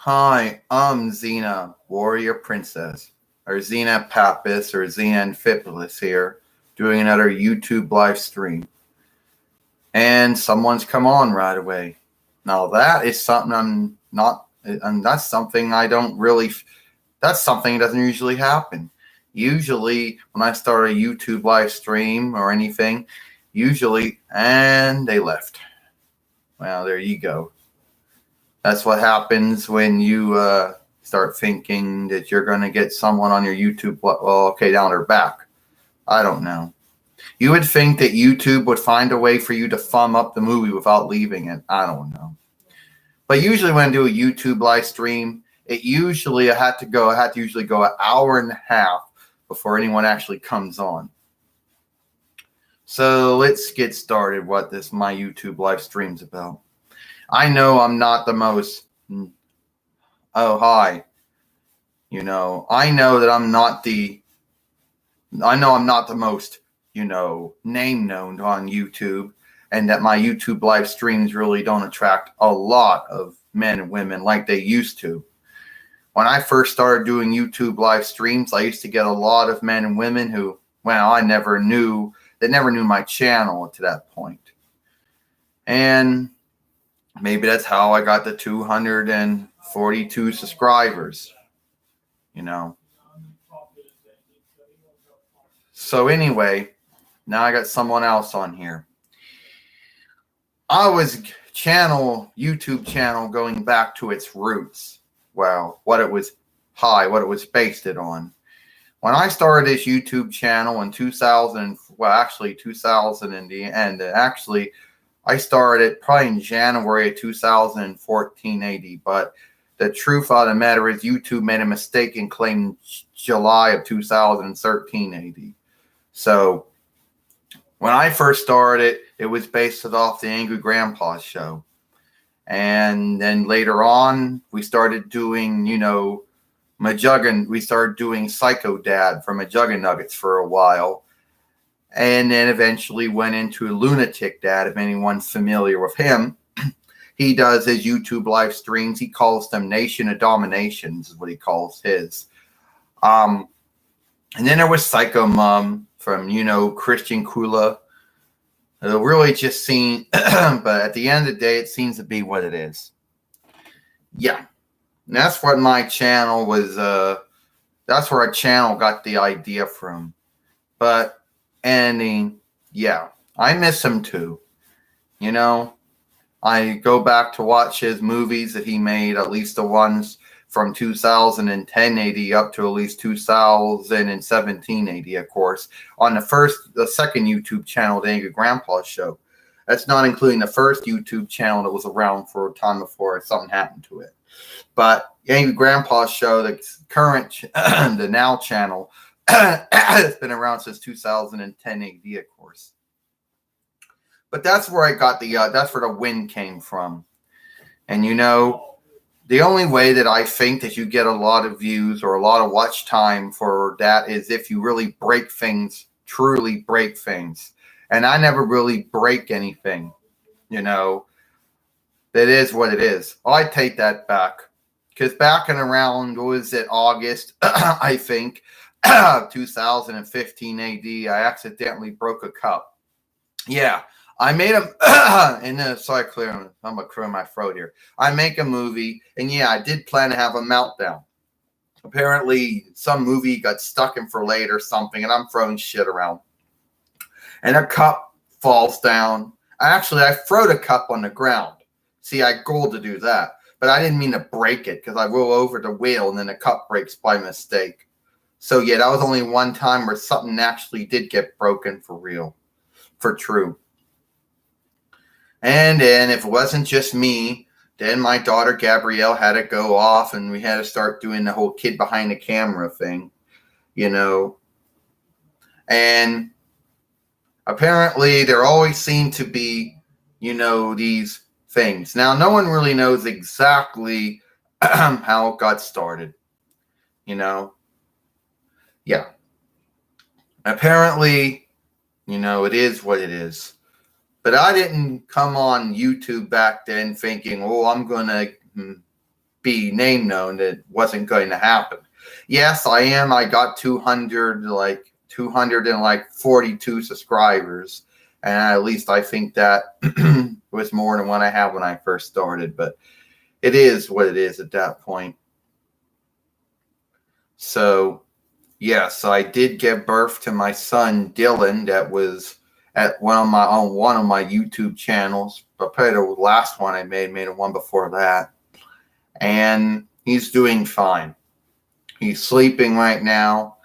Hi, I'm Xena, Warrior Princess, or Xena Pappas, or Xena Amphipolis here, doing another YouTube live stream. And someone's come on right away. Now that is something I'm not, and that's something I don't really, that's something that doesn't usually happen. Usually, when I start a YouTube live stream or anything, and they left. Well, there you go. That's what happens when you start thinking that you're going to get someone on your YouTube. Well, okay, down their back. I don't know. You would think that YouTube would find a way for you to thumb up the movie without leaving it. I don't know. But usually when I do a YouTube live stream, I had to usually go an hour and a half before anyone actually comes on. So let's get started. What this my YouTube live stream's about. I know I'm not the most. Oh, hi. I know that I'm not the. I know I'm not the most, name known on YouTube, and that my YouTube live streams really don't attract a lot of men and women like they used to. When I first started doing YouTube live streams, I used to get a lot of men and women who, well, I never knew. They never knew my channel to that point. And maybe that's how I got the 242 subscribers, you know. So anyway, now I got someone else on here. I was YouTube channel going back to its roots. Well, what it was based it on. When I started this YouTube channel in 2000, well, actually 2000 in the end, actually I started probably in January of 2014 AD, but the truth of the matter is YouTube made a mistake in claiming July of 2013 AD. So when I first started, it was based off the Angry Grandpa show. And then later on, we started doing, we started doing Psycho Dad from Nuggets for a while. And then eventually went into Lunatic Dad, if anyone's familiar with him. He does his YouTube live streams. He calls them Nation of Dominations, is what he calls his. And then there was Psycho Mom from, Christian Kula. It'll really just seem, but at the end of the day, it seems to be what it is. Yeah. And that's what my channel was, that's where our channel got the idea from. But, yeah, I miss him too. I go back to watch his movies that he made, at least the ones from 2010 AD up to at least 2017 AD, of course, on the second YouTube channel, The Angry Grandpa Show. That's not including the first YouTube channel that was around for a time before something happened to it. But The Angry Grandpa Show, the current, the now channel, it's been around since 2010 AD, of course. But that's where I got that's where the win came from. And the only way that I think that you get a lot of views or a lot of watch time for that is if you really break things, truly break things. And I never really break anything, That is what it is. I take that back. Because back in around, what was it, August, I think, 2015 AD, I accidentally broke a cup. Yeah. I made a, and sorry, I'm gonna clear my throat here. I make a movie, and yeah, I did plan to have a meltdown. Apparently, some movie got stuck in for late or something, and I'm throwing shit around. And a cup falls down. I throw the cup on the ground. See, I goal to do that, but I didn't mean to break it because I roll over the wheel, and then the cup breaks by mistake. So yeah, that was only one time where something actually did get broken for real, for true. And then if it wasn't just me, then my daughter Gabrielle had to go off and we had to start doing the whole kid behind the camera thing, And apparently there always seem to be, these things. Now, no one really knows exactly how it got started, Yeah. Apparently, it is what it is. But I didn't come on YouTube back then thinking, oh, I'm going to be name known that wasn't going to happen. Yes, I am. I got 242 subscribers, and at least I think that was more than what I had when I first started. But it is what it is at that point. So yes, I did give birth to my son Dylan. That was at one of my YouTube channels. But probably the last one I made a one before that, and he's doing fine. He's sleeping right now,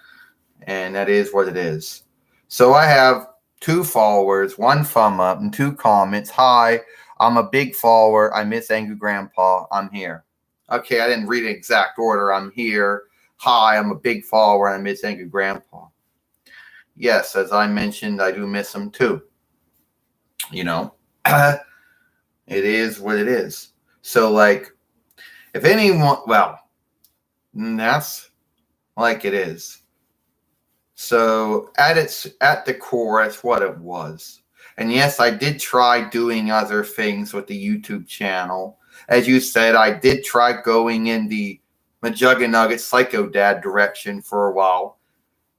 and that is what it is. So I have 2 followers, 1 thumb up, and 2 comments. Hi, I'm a big follower. I miss Angry Grandpa. I'm here. Okay, I didn't read the exact order. I'm here. Hi, I'm a big follower. I miss Angry Grandpa. Yes, as I mentioned, I do miss him too. You know, it is what it is. So, like, if anyone, well, that's like it is. So at the core, that's what it was. And yes, I did try doing other things with the YouTube channel. As you said, I did try going in the McJuggerNugget Psycho Dad direction for a while,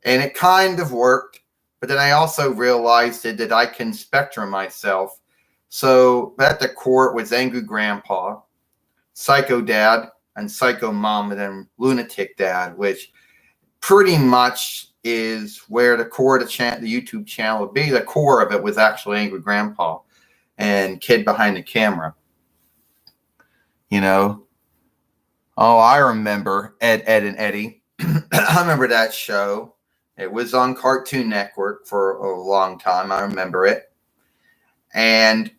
and it kind of worked. But then I also realized that I can spectrum myself. So at the core, it was Angry Grandpa, Psycho Dad, and Psycho Mom, and then Lunatic Dad, which pretty much is where the core of the YouTube channel would be. The core of it was actually Angry Grandpa and Kid Behind the Camera. You know? Oh, I remember Ed, and Eddie. I remember that show. It was on Cartoon Network for a long time. I remember it. And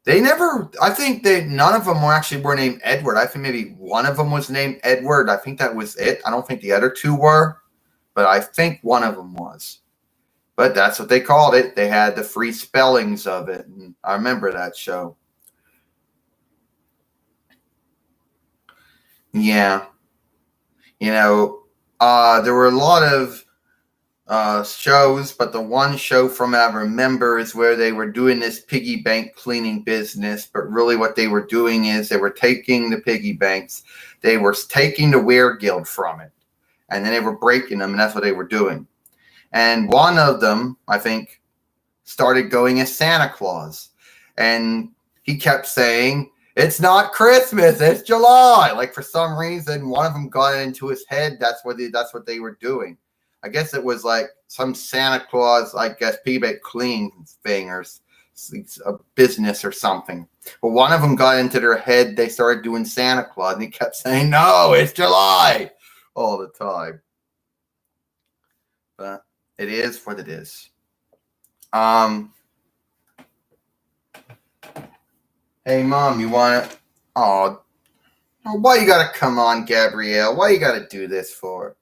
they never, I think none of them were named Edward. I think maybe one of them was named Edward. I think that was it. I don't think the other 2 were, but I think one of them was. But that's what they called it. They had the free spellings of it. And I remember that show. Yeah. You know, there were a lot of shows, but the one show from I remember is where they were doing this piggy bank cleaning business. But really what they were doing is they were taking the piggy banks, they were taking the weregild from it, and then they were breaking them, and that's what they were doing. And one of them, I think, started going as Santa Claus, and he kept saying, "It's not Christmas, it's July." Like, for some reason, one of them got into his head. That's what they were doing. I guess it was like some Santa Claus, I guess, piggy bank clean thing or a business or something. But one of them got into their head. They started doing Santa Claus, and he kept saying, "No, it's July," all the time. But it is what it is. Hey, Mom, you want to? Oh, why you gotta come on, Gabrielle? Why you gotta do this for?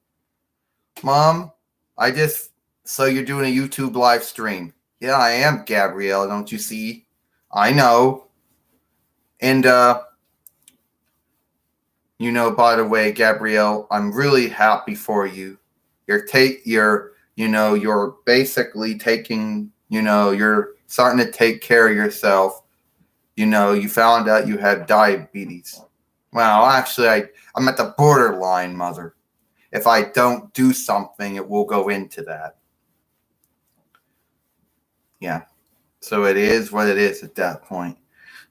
Mom, so you're doing a YouTube live stream. Yeah, I am, Gabrielle. Don't you see? I know. And, you know, by the way, Gabrielle, I'm really happy for you. You're basically taking, you're starting to take care of yourself. You found out you have diabetes. Well, actually, I'm at the borderline, Mother. If I don't do something, it will go into that. Yeah. So it is what it is at that point.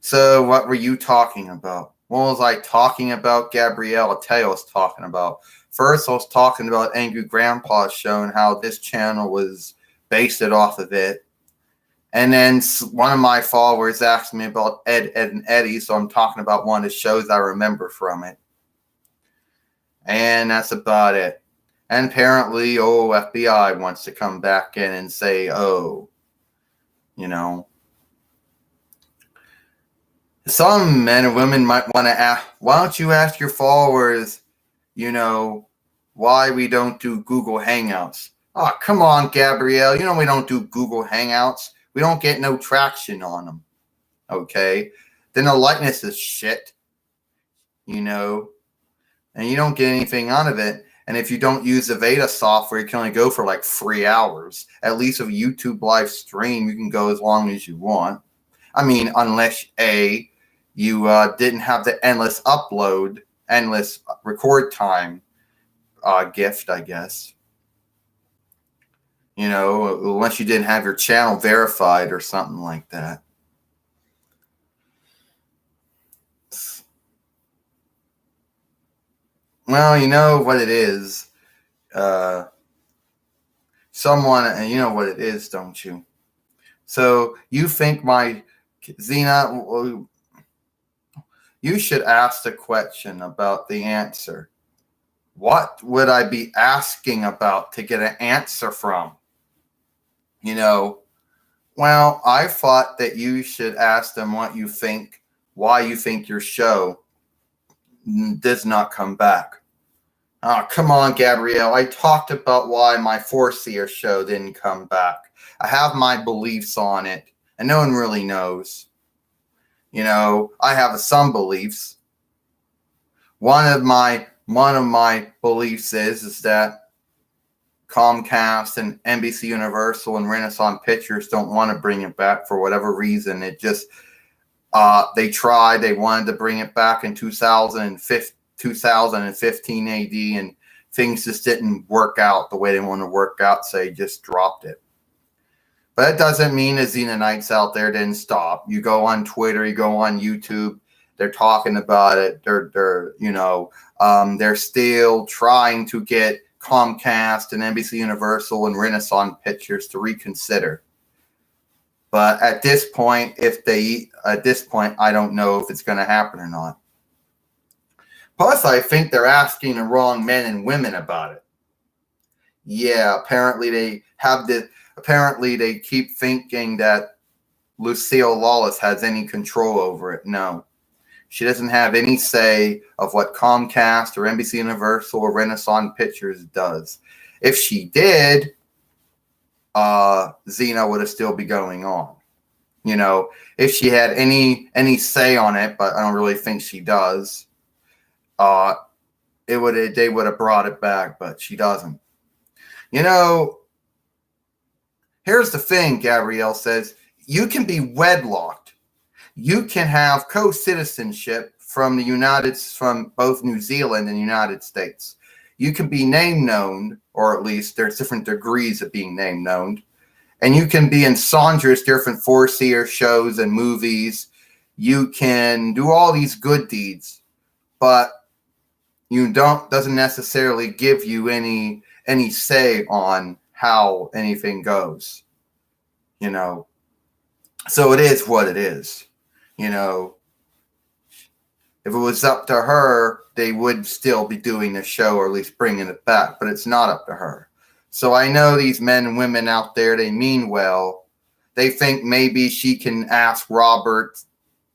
So what were you talking about? What was I talking about, Gabrielle? I'll tell you what I was talking about. First, I was talking about Angry Grandpa show and how this channel was based off of it. And then one of my followers asked me about Ed, and Eddie, so I'm talking about one of the shows I remember from it. And that's about it. And apparently, FBI wants to come back in and say, some men and women might want to ask, why don't you ask your followers, why we don't do Google Hangouts? Oh, come on, Gabrielle. We don't do Google Hangouts. We don't get no traction on them. Okay? Then the likeness is shit. And you don't get anything out of it. And if you don't use the Veda software, you can only go for like 3 hours. At least with a YouTube live stream, you can go as long as you want. I mean, unless You didn't have the endless upload, endless record time gift, I guess. You know, unless you didn't have your channel verified or something like that. Well, you know what it is. Someone, you know what it is, don't you? So you think my XENA, you should ask the question about the answer. What would I be asking about to get an answer from? You know, well, I thought that you should ask them what you think, why you think your show does not come back. Oh, come on, Gabrielle. I talked about why my Foreseer show didn't come back. I have my beliefs on it, and no one really knows. You know, I have some beliefs. One of my beliefs is that Comcast and NBC Universal and Renaissance Pictures don't want to bring it back for whatever reason. It just they tried. They wanted to bring it back in 2015 AD, and things just didn't work out the way they want to work out, so they just dropped it. But it doesn't mean the Xenonites out there didn't stop. You go on Twitter, you go on YouTube, they're talking about it. They're still trying to get Comcast and NBC Universal and Renaissance Pictures to reconsider. But at this point, I don't know if it's going to happen or not. Plus, I think they're asking the wrong men and women about it. Yeah, apparently they keep thinking that Lucille Lawless has any control over it. No. She doesn't have any say of what Comcast or NBC Universal or Renaissance Pictures does. If she did, XENA would have still be going on. You know, if she had any say on it, but I don't really think she does. They would have brought it back, but she doesn't. You know, here's the thing, Gabrielle says, you can be wedlocked. You can have co-citizenship from both New Zealand and the United States. You can be name known, or at least there's different degrees of being name known. And you can be in sundry different Foreseer shows and movies. You can do all these good deeds, but doesn't necessarily give you any say on how anything goes. You know. So it is what it is. You know. If it was up to her, they would still be doing the show, or at least bringing it back, but it's not up to her. So I know these men and women out there, they mean well. They think maybe she can ask Robert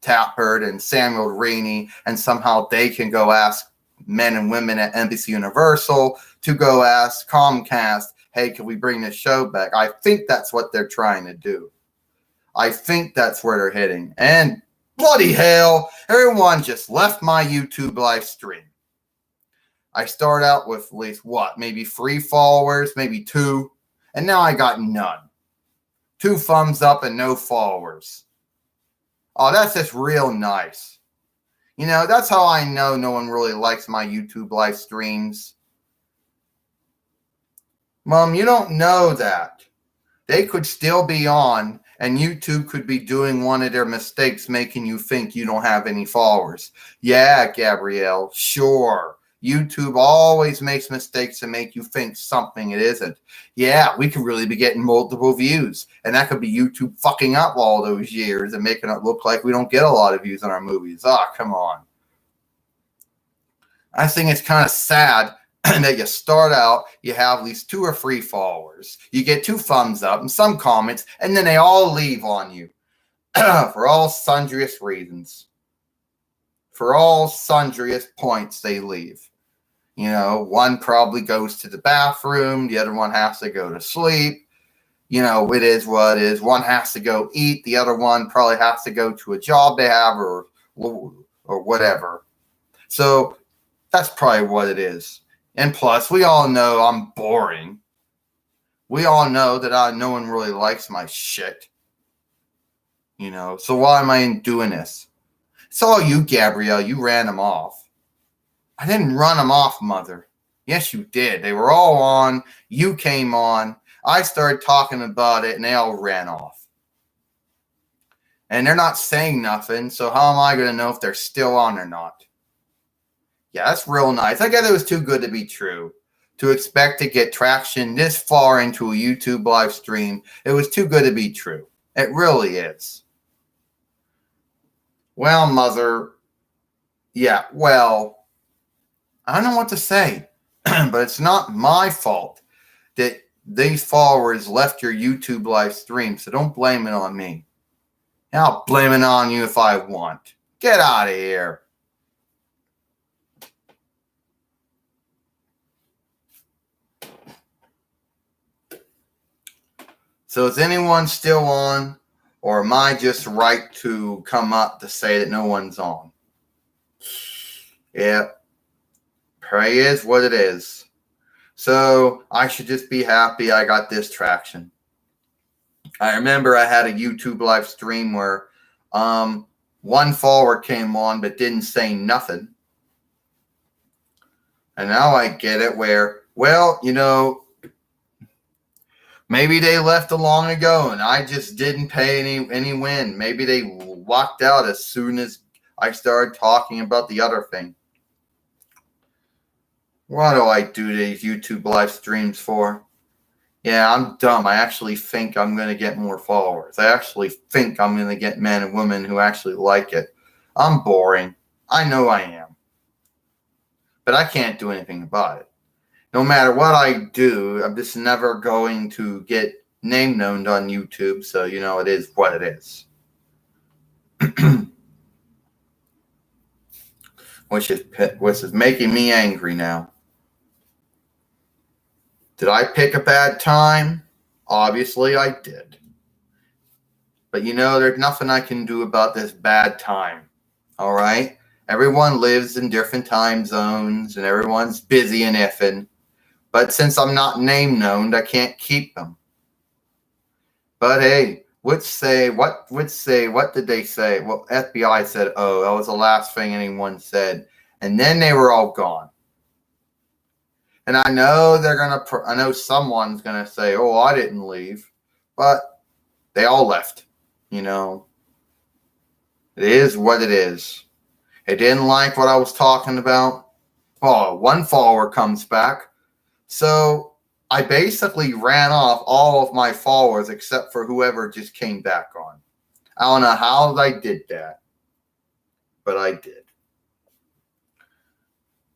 Tappert and Samuel Rainey, and somehow they can go ask men and women at NBC Universal to go ask Comcast, hey, can we bring this show back? I think that's what they're trying to do. I think that's where they're heading. And bloody hell, everyone just left my YouTube live stream. I start out with at least maybe 3 followers, maybe 2, and now I got none. 2 thumbs up and no followers. Oh, that's just real nice. You know, that's how I know no one really likes my YouTube live streams. Mom, you don't know that. They could still be on, and YouTube could be doing one of their mistakes, making you think you don't have any followers. Yeah, Gabrielle, sure. YouTube always makes mistakes to make you think something it isn't. Yeah, we could really be getting multiple views, and that could be YouTube fucking up all those years and making it look like we don't get a lot of views on our movies. Come on. I think it's kind of sad that you start out, you have at least 2 or 3 followers, you get 2 thumbs up and some comments, and then they all leave on you for all sundriest reasons. For all sundriest points, they leave. You know, one probably goes to the bathroom, the other one has to go to sleep. You know, it is what it is. One has to go eat, the other one probably has to go to a job they have or whatever. So that's probably what it is. And plus, we all know I'm boring. We all know that no one really likes my shit. You know, so why am I doing this? It's all you, Gabrielle. You ran them off. I didn't run them off, Mother. Yes, you did. They were all on. You came on. I started talking about it, and they all ran off. And they're not saying nothing, so how am I going to know if they're still on or not? Yeah, that's real nice. I guess it was too good to be true. To expect to get traction this far into a YouTube live stream, it was too good to be true. It really is. Well, Mother, yeah, well, I don't know what to say, but it's not my fault that these followers left your YouTube live stream, so don't blame it on me. I'll blame it on you if I want. Get out of here. So is anyone still on, or am I just right to come up to say that no one's on? Yeah, pray is what it is. So I should just be happy I got this traction. I remember I had a YouTube live stream where one follower came on but didn't say nothing. And now I get it where, well, you know, maybe they left long ago and I just didn't pay any win. Maybe they walked out as soon as I started talking about the other thing. What do I do these YouTube live streams for? Yeah, I'm dumb. I actually think I'm going to get more followers. I actually think I'm going to get men and women who actually like it. I'm boring. I know I am. But I can't do anything about it. No matter what I do, I'm just never going to get name known on YouTube. So, you know, it is what it is. Which is making me angry now. Did I pick a bad time? Obviously, I did. But you know, there's nothing I can do about this bad time. All right? Everyone lives in different time zones, and everyone's busy and effing. But since I'm not name known, I can't keep them. But hey, what did they say? Well, FBI said, oh, that was the last thing anyone said. And then they were all gone. And I know I know someone's going to say, oh, I didn't leave. But they all left. You know, it is what it is. They didn't like what I was talking about. Oh, one follower comes back. So I basically ran off all of my followers except for whoever just came back on. I don't know how I did that, but I did.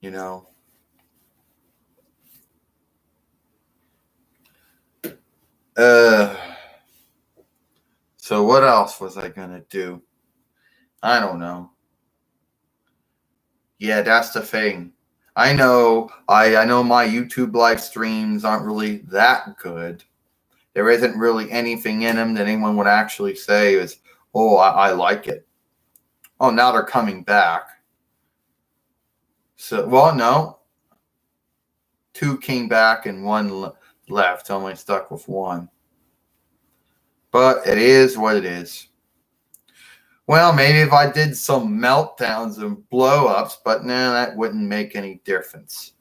You know. So what else was I going to do? I don't know. Yeah, that's the thing. I know my YouTube live streams aren't really that good. There isn't really anything in them that anyone would actually say is, oh, I like it. Oh, now they're coming back. So, well, no. 2 came back and 1 left. Only stuck with 1. But it is what it is. Well, maybe if I did some meltdowns and blow-ups, but no, that wouldn't make any difference.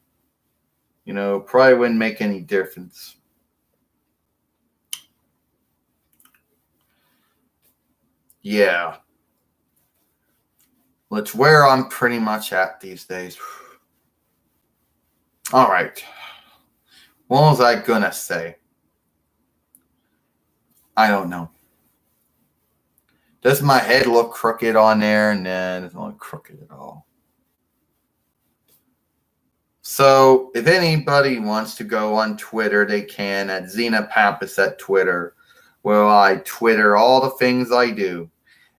You know, probably wouldn't make any difference. Yeah. That's where I'm pretty much at these days. All right. What was I going to say? I don't know. Does my head look crooked on there? Nah, it doesn't look crooked at all. So if anybody wants to go on Twitter, they can at XENA Pampas at Twitter. Well, I Twitter all the things I do.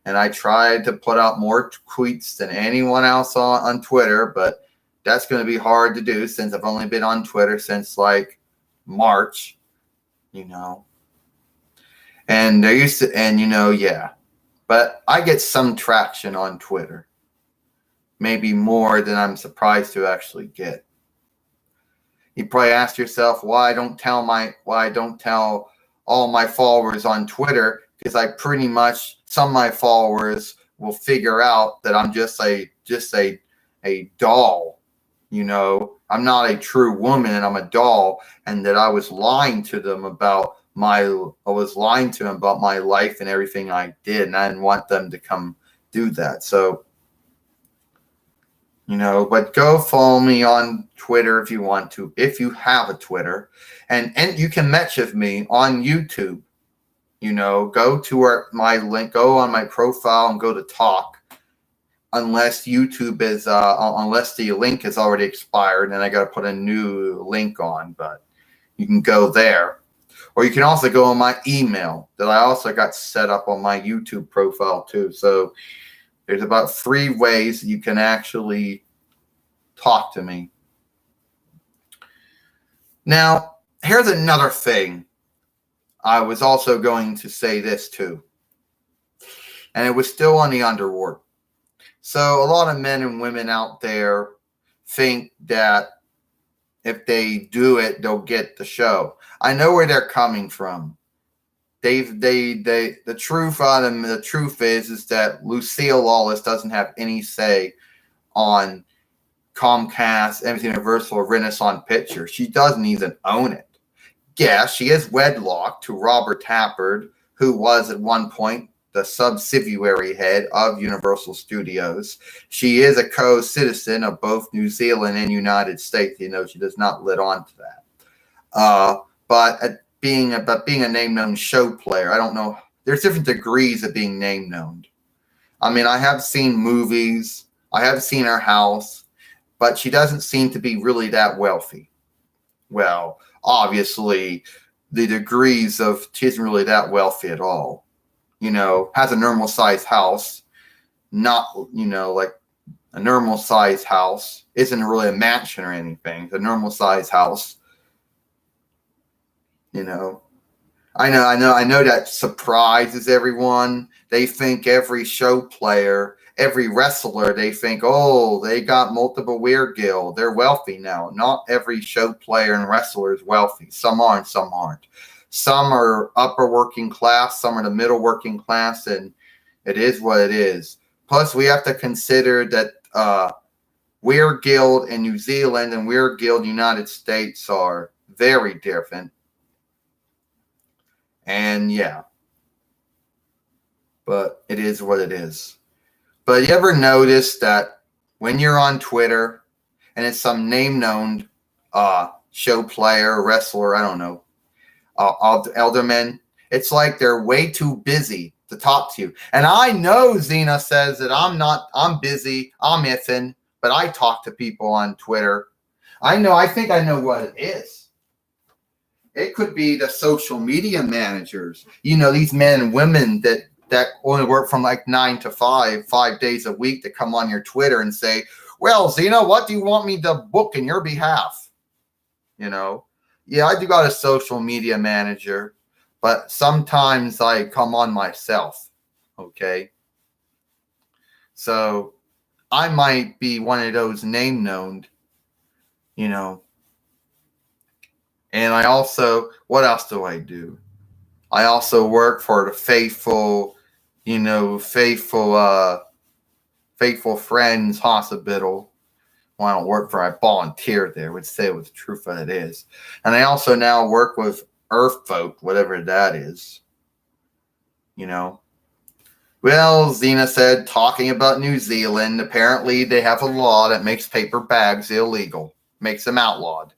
And I try to put out more tweets than anyone else on Twitter, but that's going to be hard to do since I've only been on Twitter since like March, you know. And there used to, and you know, yeah. But I get some traction on Twitter. Maybe more than I'm surprised to actually get. You probably ask yourself why I don't tell all my followers on Twitter, because I pretty much, some of my followers will figure out that I'm just a doll. You know, I'm not a true woman. I'm a doll, and that I was lying to them about my life and everything I did, and I didn't want them to come do that. So, you know, but go follow me on Twitter if you want to, if you have a Twitter, and you can message me on YouTube. You know, go to my link, go on my profile and go to talk. Unless YouTube is, unless the link is already expired, and I got to put a new link on. But you can go there, or you can also go on my email that I also got set up on my YouTube profile too. So there's about 3 ways you can actually talk to me. Now, here's another thing. I was also going to say this too, and it was still on the underworld. So a lot of men and women out there think that if they do it, they'll get the show. I know where they're coming from. The truth is that Lucille Lawless doesn't have any say on Comcast, NBC Universal, or Renaissance Pictures. She doesn't even own it. Yeah, she is wedlocked to Robert Tappert, who was at one point the subsidiary head of Universal Studios. She is a co-citizen of both New Zealand and United States. You know, she does not let on to that. But being a name-known show player, I don't know. There's different degrees of being name-known. I mean, I have seen movies. I have seen her house. But she doesn't seem to be really that wealthy. Well, obviously, the degrees of she isn't really that wealthy at all. You know, has a normal size house, not, you know, like a normal size house. Isn't really a mansion or anything. It's a normal size house. You know, I know that surprises everyone. They think every show player, every wrestler, they think, oh, they got multiple Weird Guild. They're wealthy now. Not every show player and wrestler is wealthy. Some are and some aren't. Some are upper working class. Some are the middle working class. And it is what it is. Plus, we have to consider that Weird Guild in New Zealand and Weird Guild United States are very different. And yeah. But it is what it is. But you ever notice that when you're on Twitter and it's some name-known show player, wrestler, I don't know, elderman, it's like they're way too busy to talk to you. And I know XENA says that I'm busy, I'm iffing, but I talk to people on Twitter. I think I know what it is. It could be the social media managers. You know, these men and women that only work from like 9 to 5 days a week, to come on your Twitter and say, well, XENA, what do you want me to book in your behalf? You know, yeah, I do got a social media manager, but sometimes I come on myself. Okay. So I might be one of those name known, you know. And I also, what else do I do? I also work for the faithful Friends Hospital. Well, I don't work for, I volunteer there, would say it with the truth that it is. And I also now work with Earth Folk, whatever that is. You know. Well, XENA said, talking about New Zealand, apparently they have a law that makes paper bags illegal, makes them outlawed.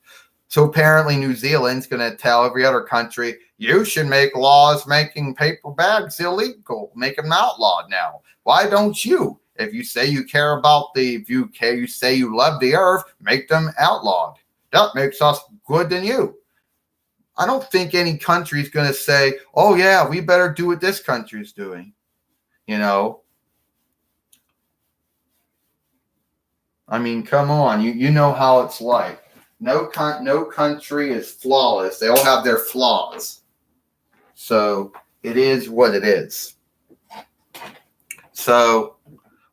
So apparently New Zealand's going to tell every other country, you should make laws making paper bags illegal, make them outlawed now. Why don't you? If you say you care about you say you love the earth, make them outlawed. That makes us good than you. I don't think any country is going to say, oh yeah, we better do what this country is doing. You know? I mean, come on. You know how it's like. No country is flawless. They all have their flaws. So it is what it is. So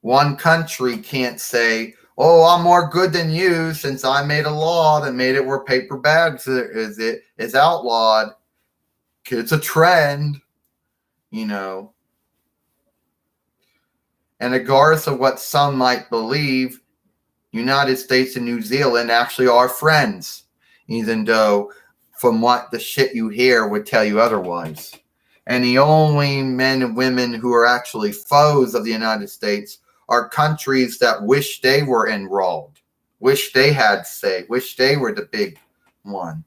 one country can't say, oh, I'm more good than you since I made a law that made it where paper bags is outlawed. It's a trend, you know. And regardless of what some might believe, United States and New Zealand actually are friends, even though from what the shit you hear would tell you otherwise. And the only men and women who are actually foes of the United States are countries that wish they were enrolled, wish they had say, wish they were the big one.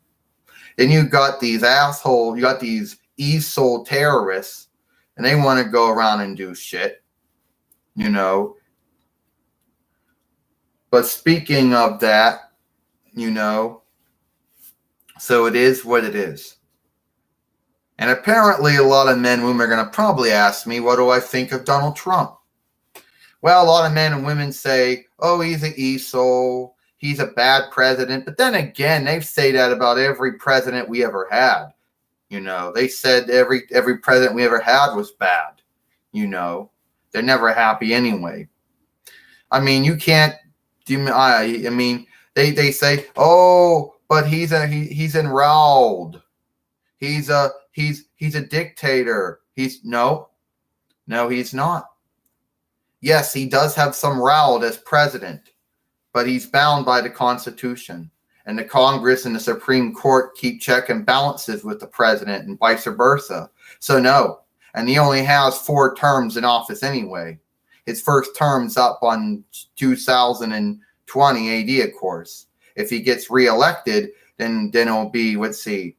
Then you got these assholes, you got these ESOL terrorists, and they want to go around and do shit, you know. But speaking of that, you know, so it is what it is. And apparently a lot of men and women are going to probably ask me, what do I think of Donald Trump? Well, a lot of men and women say, oh, he's an ESOL, he's a bad president. But then again, they say that about every president we ever had. You know, they said every president we ever had was bad. You know, they're never happy anyway. I mean, you can't. I mean, they say, oh, but he's enrolled. He's a dictator. He's no, he's not. Yes, he does have some rowd as president, but he's bound by the Constitution. And the Congress and the Supreme Court keep check and balances with the president and vice versa. So no. And he only has 4 terms in office anyway. His first term's up on 2020 AD, of course. If he gets reelected, then it'll be, let's see,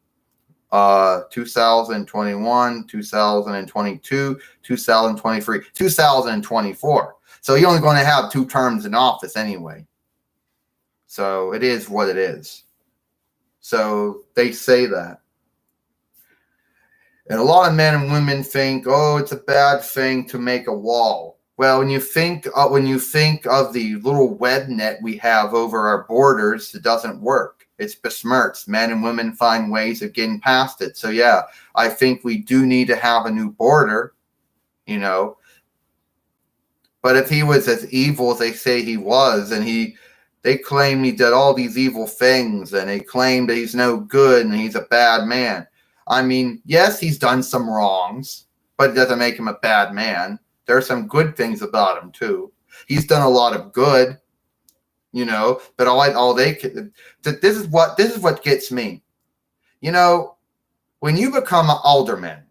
2021, 2022, 2023, 2024. So he's only going to have 2 terms in office anyway. So it is what it is. So they say that. And a lot of men and women think, oh, it's a bad thing to make a wall. Well, when you think of the little web net we have over our borders, it doesn't work. It's besmirched. Men and women find ways of getting past it. So yeah, I think we do need to have a new border, you know. But if he was as evil as they say he was, and they claim he did all these evil things, and they claim that he's no good and he's a bad man. I mean, yes, he's done some wrongs, but it doesn't make him a bad man. There are some good things about him too. He's done a lot of good, you know. But this is what gets me. You know, when you become an alderman,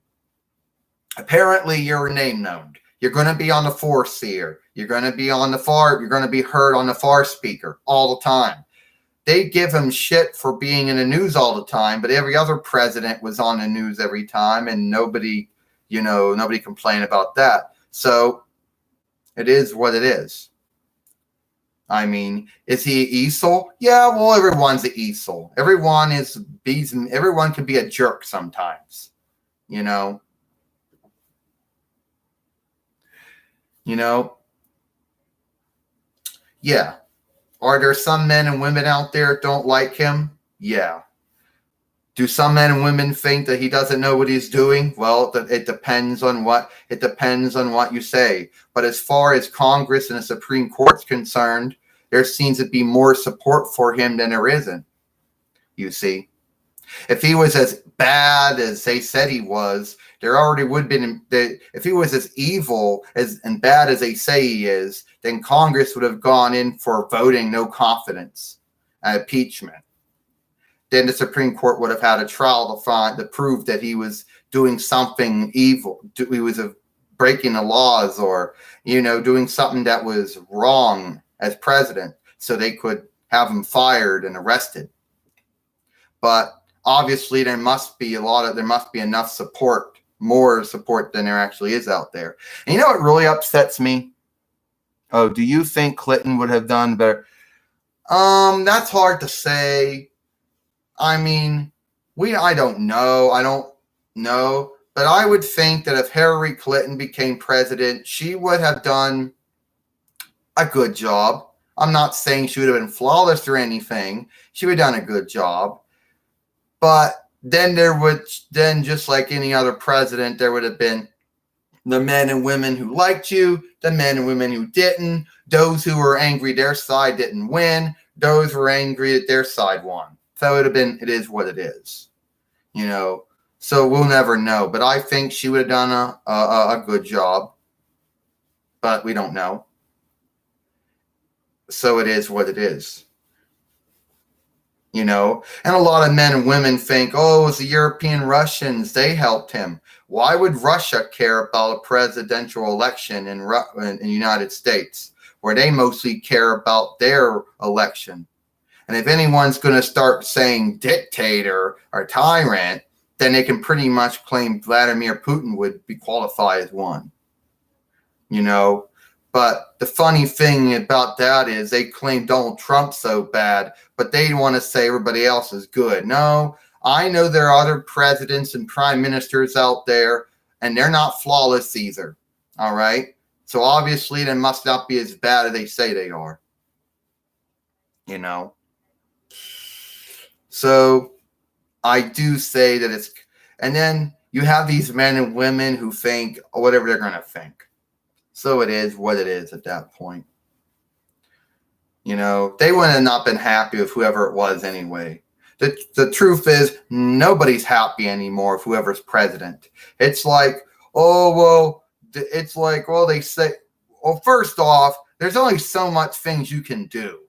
apparently you're name known. You're going to be on the force here. You're going to be on the far. You're going to be heard on the far speaker all the time. They give him shit for being in the news all the time, but every other president was on the news every time, and nobody complained about that. So it is what it is. I mean, is he ESOL? Yeah, well, everyone's an ESOL. Everyone can be a jerk sometimes, you know. You know, yeah. Are there some men and women out there that don't like him? Yeah. Do some men and women think that he doesn't know what he's doing? Well, it depends on what you say. But as far as Congress and the Supreme Court's concerned, there seems to be more support for him than there isn't. You see, if he was as bad as they said he was, there already would have been. If he was as evil and bad as they say he is, then Congress would have gone in for voting no confidence, impeachment. Then the Supreme Court would have had a trial to prove that he was doing something evil. He was breaking the laws, or doing something that was wrong as president, so they could have him fired and arrested. But obviously, there must be enough support, more support than there actually is out there. And you know what really upsets me? Oh, do you think Clinton would have done better? That's hard to say. I mean, I don't know. But I would think that if Hillary Clinton became president, she would have done a good job. I'm not saying she would have been flawless or anything. She would have done a good job. But then just like any other president, there would have been the men and women who liked you, the men and women who didn't, those who were angry their side didn't win, those who were angry that their side won. So it is what it is. So we'll never know. But I think she would have done a good job. but we don't know. So it is what it is. And a lot of men and women think, oh, it was the European Russians, they helped him. Why would Russia care about a presidential election in the United States, where they mostly care about their election? And if anyone's going to start saying dictator or tyrant, then they can pretty much claim Vladimir Putin would be qualified as one. But the funny thing about that is they claim Donald Trump so bad, but they want to say everybody else is good. No, I know there are other presidents and prime ministers out there, and they're not flawless either. All right? So obviously they must not be as bad as they say they are. So I do say that it's, and then you have these men and women who think whatever they're going to think. So it is what it is at that point. They would have not been happy with whoever it was anyway. The truth is, nobody's happy anymore with whoever's president. It's like, they say, well, first off, there's only so much things you can do.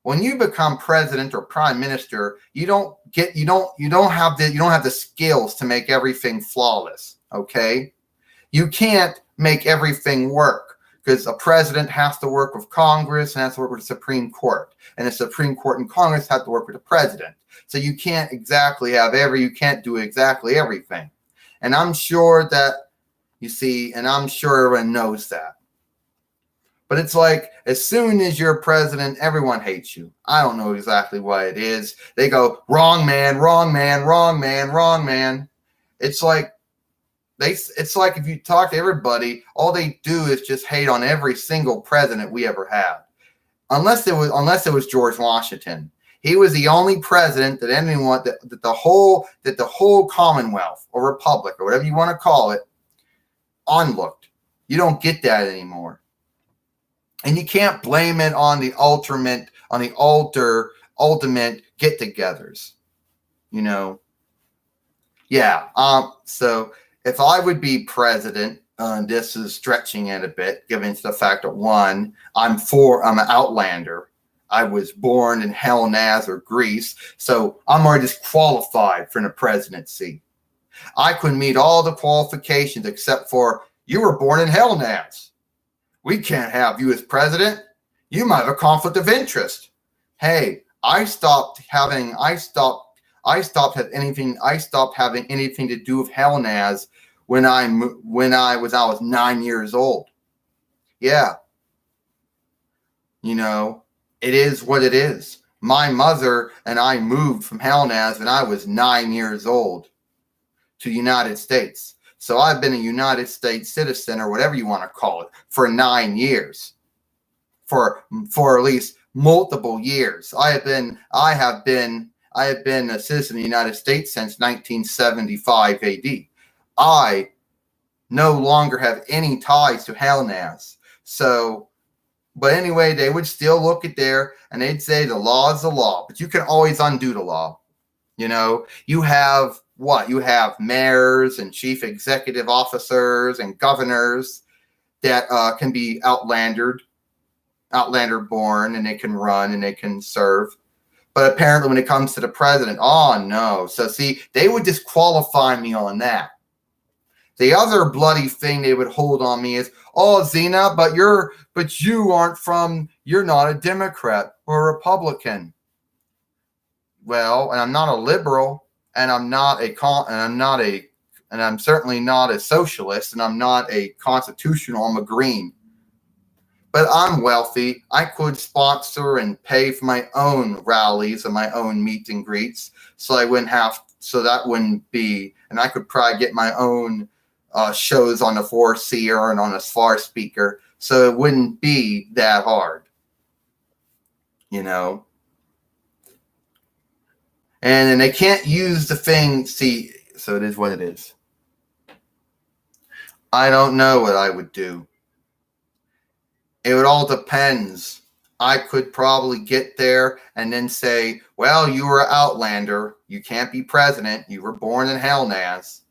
When you become president or prime minister, you don't have the skills to make everything flawless. Okay? You can't make everything work because a president has to work with Congress and has to work with the Supreme Court, and the Supreme Court and Congress have to work with the president. So you can't do exactly everything. And I'm sure that I'm sure everyone knows that. But it's like, as soon as you're president, everyone hates you. I don't know exactly why it is. They go, wrong man, wrong man, wrong man, wrong man. It's like if you talk to everybody, all they do is just hate on every single president we ever had. Unless it was George Washington. He was the only president that the whole Commonwealth or Republic or whatever you want to call it onlooked. You don't get that anymore. And you can't blame it on the ultimate get-togethers. Yeah. So if I would be president, this is stretching it a bit, given to the fact that one, I'm an outlander. I was born in Hellas or Greece, so I'm already disqualified for the presidency. I could meet all the qualifications except for you were born in Hellas. We can't have you as president. You might have a conflict of interest. Hey, I stopped having anything to do with Hellas when I was 9 years old. Yeah. It is what it is. My mother and I moved from Hellas when I was 9 years old to the United States. So I've been a United States citizen, or whatever you want to call it, for 9 years. For at least multiple years. I have been a citizen of the United States since 1975 AD. I no longer have any ties to Hellas. So, but anyway, they would still look at there and they'd say the law is the law, but you can always undo the law. You have what? You have mayors and chief executive officers and governors that can be outlander born, and they can run and they can serve. But apparently when it comes to the president, oh no. So see, they would disqualify me on that. The other bloody thing they would hold on me is, oh, XENA, you're not a Democrat or a Republican. Well, and I'm not a liberal, and I'm certainly not a socialist, and I'm not a constitutional, I'm a green. But I'm wealthy. I could sponsor and pay for my own rallies and my own meet and greets, so that wouldn't be, and I could probably get my own shows on the 4Seer and on a Svar speaker, so it wouldn't be that hard, And then they can't use the thing. See, so it is what it is. I don't know what I would do. It would all depends. I could probably get there and then say, well, you were an outlander. You can't be president. You were born in Hellas.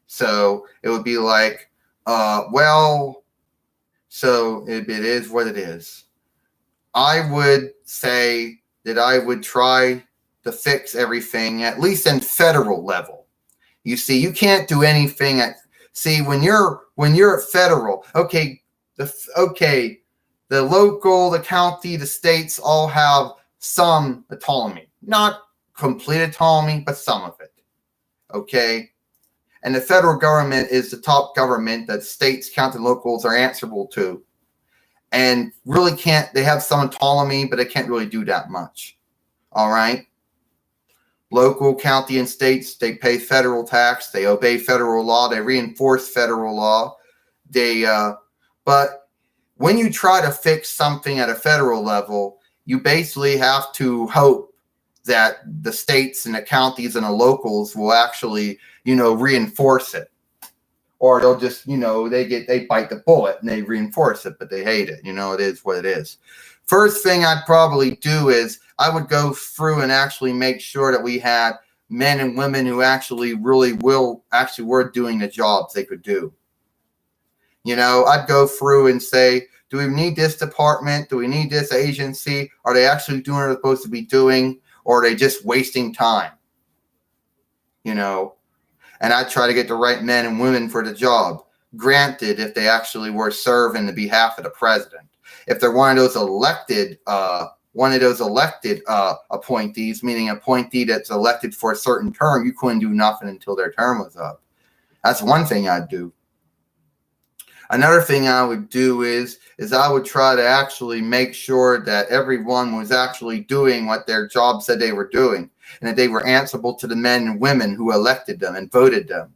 So it would be like, So it is what it is. I would say that I would try to fix everything, at least in federal level. You see, you can't do anything when you're at federal. The local, the county, the states all have some autonomy, not complete autonomy, but some of it. Okay, and the federal government is the top government that states, county, locals are answerable to, and really can't. They have some autonomy, but they can't really do that much. All right. Local, county, and states, they pay federal tax. They obey federal law. They reinforce federal law. But when you try to fix something at a federal level, you basically have to hope that the states and the counties and the locals will actually, reinforce it. Or they'll just, they bite the bullet and they reinforce it, but they hate it. It is what it is. First thing I'd probably do is I would go through and actually make sure that we had men and women who actually were doing the jobs they could do. I'd go through and say, do we need this department? Do we need this agency? Are they actually doing what they're supposed to be doing? Or are they just wasting time? And I'd try to get the right men and women for the job. Granted, if they actually were serving the behalf of the president. If they're one of those elected appointees, meaning appointee that's elected for a certain term, you couldn't do nothing until their term was up. That's one thing I'd do. Another thing I would do is I would try to actually make sure that everyone was actually doing what their job said they were doing, and that they were answerable to the men and women who elected them and voted them.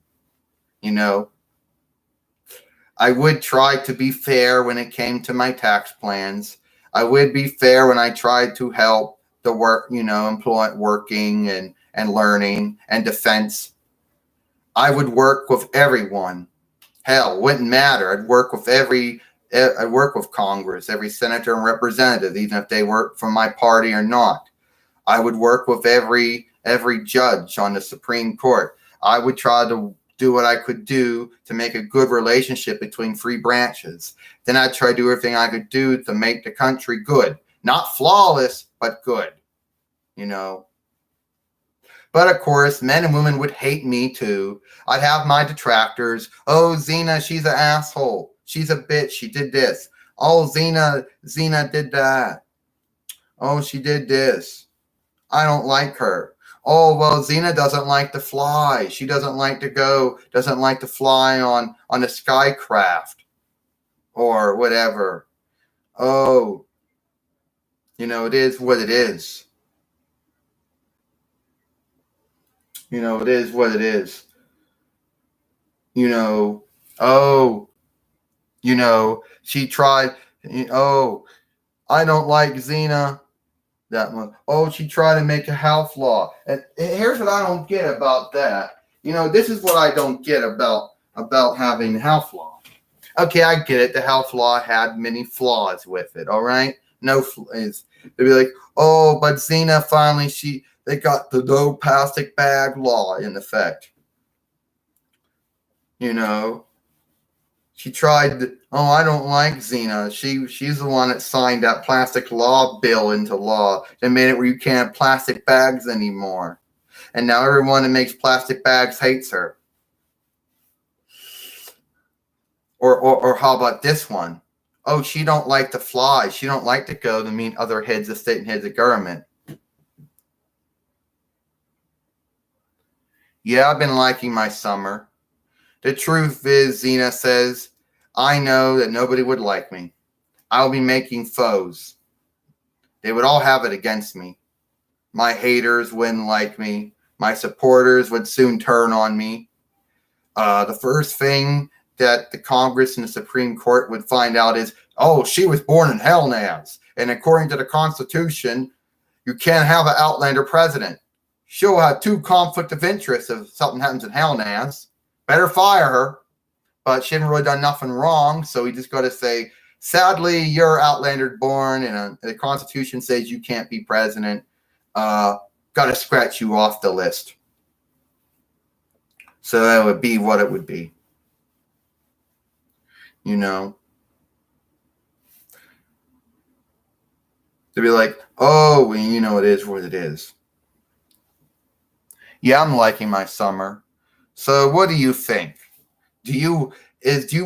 I would try to be fair when it came to my tax plans. I would be fair when I tried to help the employment, working and learning and defense. I would work with everyone. Hell, wouldn't matter. I'd work with Congress, every senator and representative, even if they work from my party or not. I would work with every judge on the Supreme Court. I would try to do what I could do to make a good relationship between three branches. Then I'd try to do everything I could do to make the country good. Not flawless, but good. But of course, men and women would hate me too. I'd have my detractors. Oh, XENA, she's an asshole. She's a bitch. She did this. Oh, XENA did that. Oh, she did this. I don't like her. Oh, well, XENA doesn't like to fly. She doesn't like to fly on a skycraft or whatever. Oh, it is what it is. It is what it is. She tried. I don't like XENA. That one. Oh, she tried to make a health law. And here's what I don't get about that. This is what I don't get about having the health law. Okay, I get it. The health law had many flaws with it. All right, no flaws. They'd be like, oh, but XENA finally they got the no plastic bag law in effect. She tried. I don't like XENA. She's the one that signed that plastic law bill into law and made it where you can't have plastic bags anymore. And now everyone that makes plastic bags hates her. Or how about this one? Oh, she don't like to fly. She don't like to go to meet other heads of state and heads of government. Yeah, I've been liking my summer. The truth is, XENA says, I know that nobody would like me. I'll be making foes. They would all have it against me. My haters wouldn't like me. My supporters would soon turn on me. The first thing that the Congress and the Supreme Court would find out is, oh, she was born in Hellnaz. And according to the Constitution, you can't have an outlander president. She'll have 2 conflict of interest if something happens in Hellnaz. Better fire her. But she hasn't really done nothing wrong, so we just got to say, sadly, you're outlander born, and the Constitution says you can't be president. Got to scratch you off the list. So that would be what it would be. To be like, oh, well, you know, it is what it is. Yeah, I'm liking my summer. So what do you think? Do you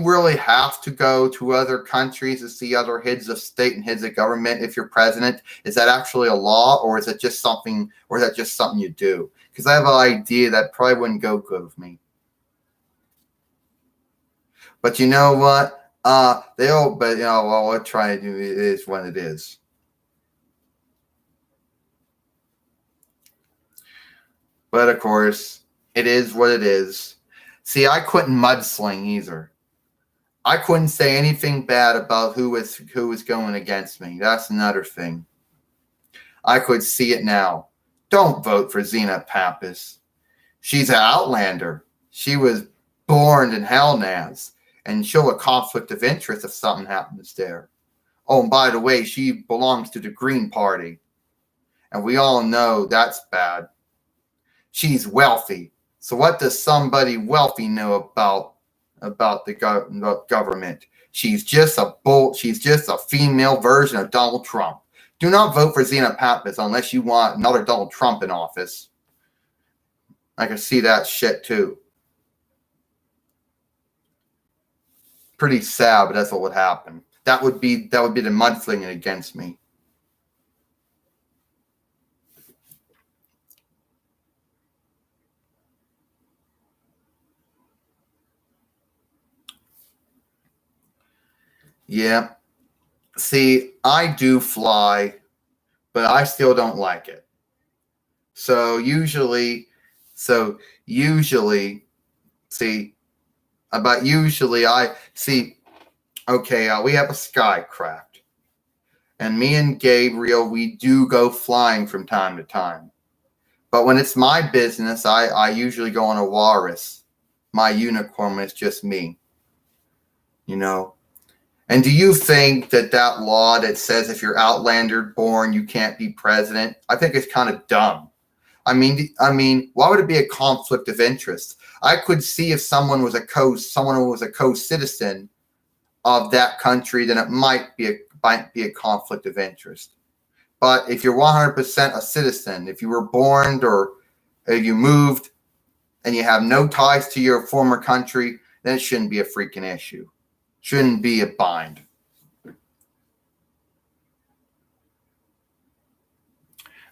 really have to go to other countries to see other heads of state and heads of government if you're president? Is that actually a law, or is it just something, or is that just something you do? Because I have an idea that probably wouldn't go good with me. But you know what? But you know, well, what try to do is what it is. But of course, it is what it is. See, I couldn't mudsling either. I couldn't say anything bad about who was going against me. That's another thing. I could see it now. Don't vote for XENA Pappas. She's an outlander. She was born in Hellnaz, and she'll a conflict of interest if something happens there. Oh, and by the way, she belongs to the Green Party, and we all know that's bad. She's wealthy. So what does somebody wealthy know about the government? She's just a female version of Donald Trump. Do not vote for XENA Pappas unless you want another Donald Trump in office. I can see that shit too. Pretty sad, but that's what would happen. That would be the mudslinging against me. Yeah. See, I do fly, but I still don't like it. So usually, see, I see. Okay, we have a skycraft, and me and Gabriel, we do go flying from time to time. But when it's my business, I usually go on a walrus. My unicorn is just me. You know. And do you think that law that says if you're Outlander born, you can't be president? I think it's kind of dumb. I mean, why would it be a conflict of interest? I could see if someone was a co-citizen of that country, then it might be a conflict of interest. But if you're 100% a citizen, if you were born or you moved and you have no ties to your former country, then it shouldn't be a freaking issue. Shouldn't be a bind. And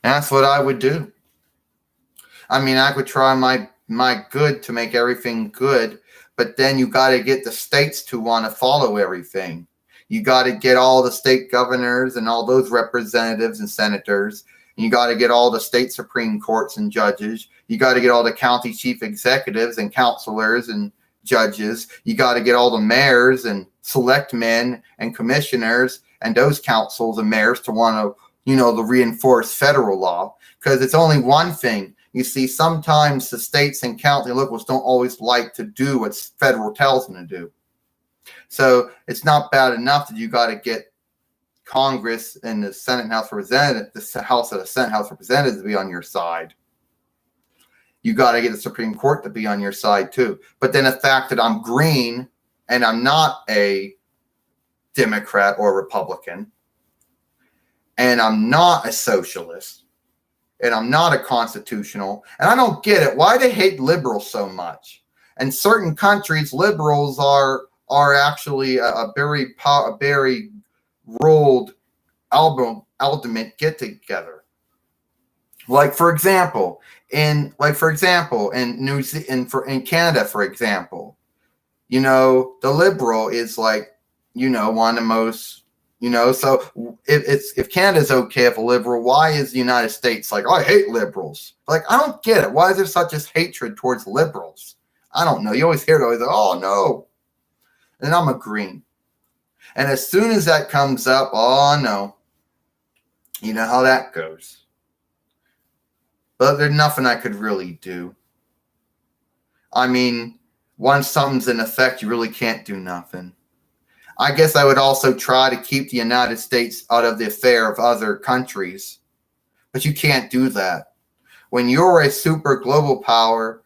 that's what I would do. I mean, I could try my good to make everything good, but then you got to get the states to want to follow everything. You got to get all the state governors and all those representatives and senators. And you got to get all the state Supreme Courts and judges. You got to get all the county chief executives and counselors and judges. You got to get all the mayors and selectmen and commissioners and those councils and mayors to want to, to reinforce federal law, because it's only one thing. You see, sometimes the states and county locals don't always like to do what federal tells them to do. So it's not bad enough that you got to get Congress and the Senate and House of Representatives, to be on your side. You got to get the Supreme Court to be on your side too. But then the fact that I'm green and I'm not a Democrat or Republican, and I'm not a socialist, and I'm not a constitutional, and I don't get it. Why they hate liberals so much? In certain countries, liberals are actually a very ruled ultimate get together. Like for example, in Canada, for example, the liberal is like, one of the most, so if Canada's okay if a liberal, why is the United States like, oh, I hate liberals? Like, I don't get it. Why is there such a hatred towards liberals? I don't know. You always hear it, always like, oh no. And I'm a green. And as soon as that comes up, oh no. You know how that goes. But there's nothing I could really do. I mean, once something's in effect, you really can't do nothing. I guess I would also try to keep the United States out of the affair of other countries. But you can't do that. When you're a super global power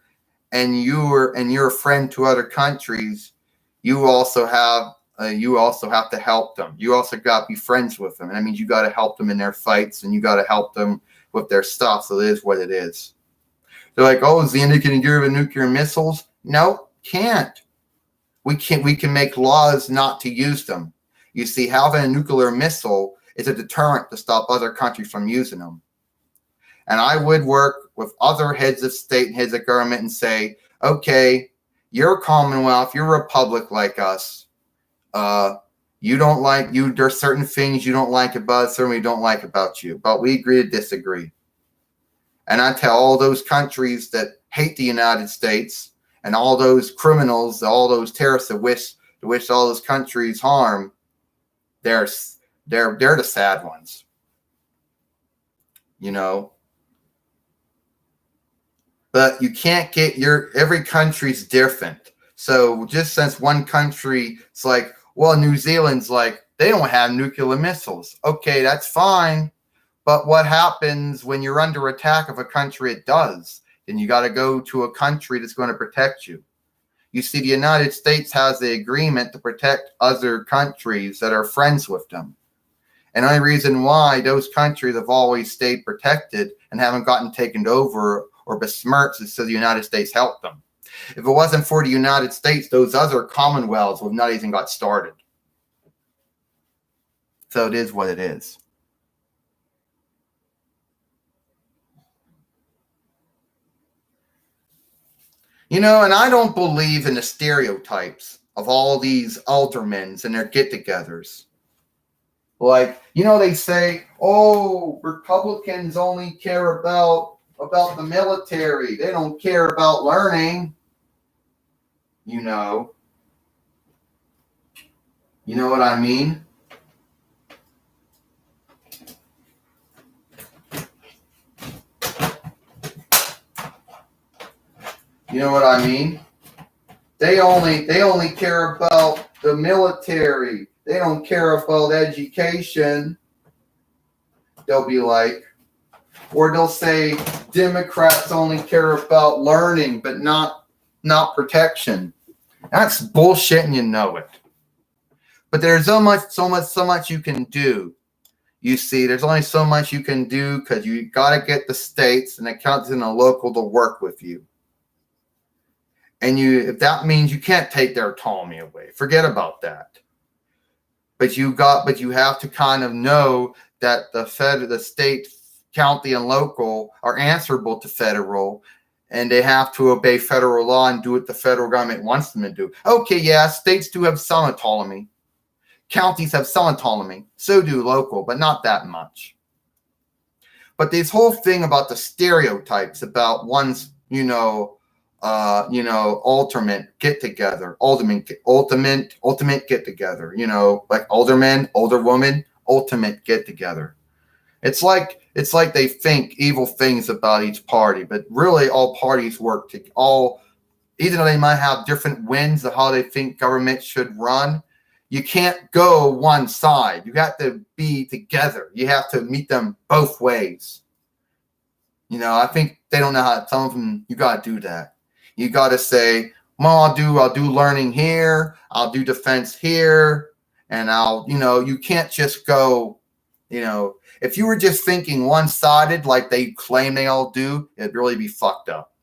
and you're a friend to other countries, you also have you also have to help them. You also got to be friends with them. And that means you got to help them in their fights, and you got to help them with their stuff. So it is what it is. They're like, oh, XENA, can you get rid of nuclear missiles? No, can't. We can make laws not to use them. You see, having a nuclear missile is a deterrent to stop other countries from using them. And I would work with other heads of state and heads of government and say, okay, you're a Commonwealth, you're a republic like us. You don't like you. There's certain things you don't like about us, certainly don't like about you, but we agree to disagree. And I tell all those countries that hate the United States and all those criminals, all those terrorists that wish all those countries harm, they're the sad ones. You know. But you can't get every country's different. So just since one country, it's like, well, New Zealand's like, they don't have nuclear missiles. Okay, that's fine. But what happens when you're under attack of a country it does? Then you got to go to a country that's going to protect you. You see, the United States has the agreement to protect other countries that are friends with them. And the only reason why those countries have always stayed protected and haven't gotten taken over or besmirched is so the United States helped them. If it wasn't for the United States, those other commonwealths would not even got started. So it is what it is. You know, and I don't believe in the stereotypes of all these aldermen and their get-togethers. Like, you know, they say, oh, Republicans only care about the military. They don't care about learning. You know what I mean? You know what I mean? They only care about the military. They don't care about education. They'll be like, or they'll say Democrats only care about learning, but not protection. That's bullshit, and you know it. But there's so much you can do. You see, there's only so much you can do because you got to get the states and the counties and the local to work with you. And if that means you can't take their autonomy away, forget about that. But you have to kind of know that the state, county, and local are answerable to federal, and they have to obey federal law and do what the federal government wants them to do. Okay, yeah, states do have some autonomy. Counties have some autonomy. So do local, but not that much. But this whole thing about the stereotypes about one's, ultimate get together, ultimate get together, like alderman, older woman, ultimate get together. It's like they think evil things about each party, but really all parties work to even though they might have different winds of how they think government should run, you can't go one side. You have to be together. You have to meet them both ways. I think they don't know how. Some of them, you got to do that. You got to say, well, I'll do learning here. I'll do defense here. And you can't just go, if you were just thinking one-sided like they claim they all do, it'd really be fucked up.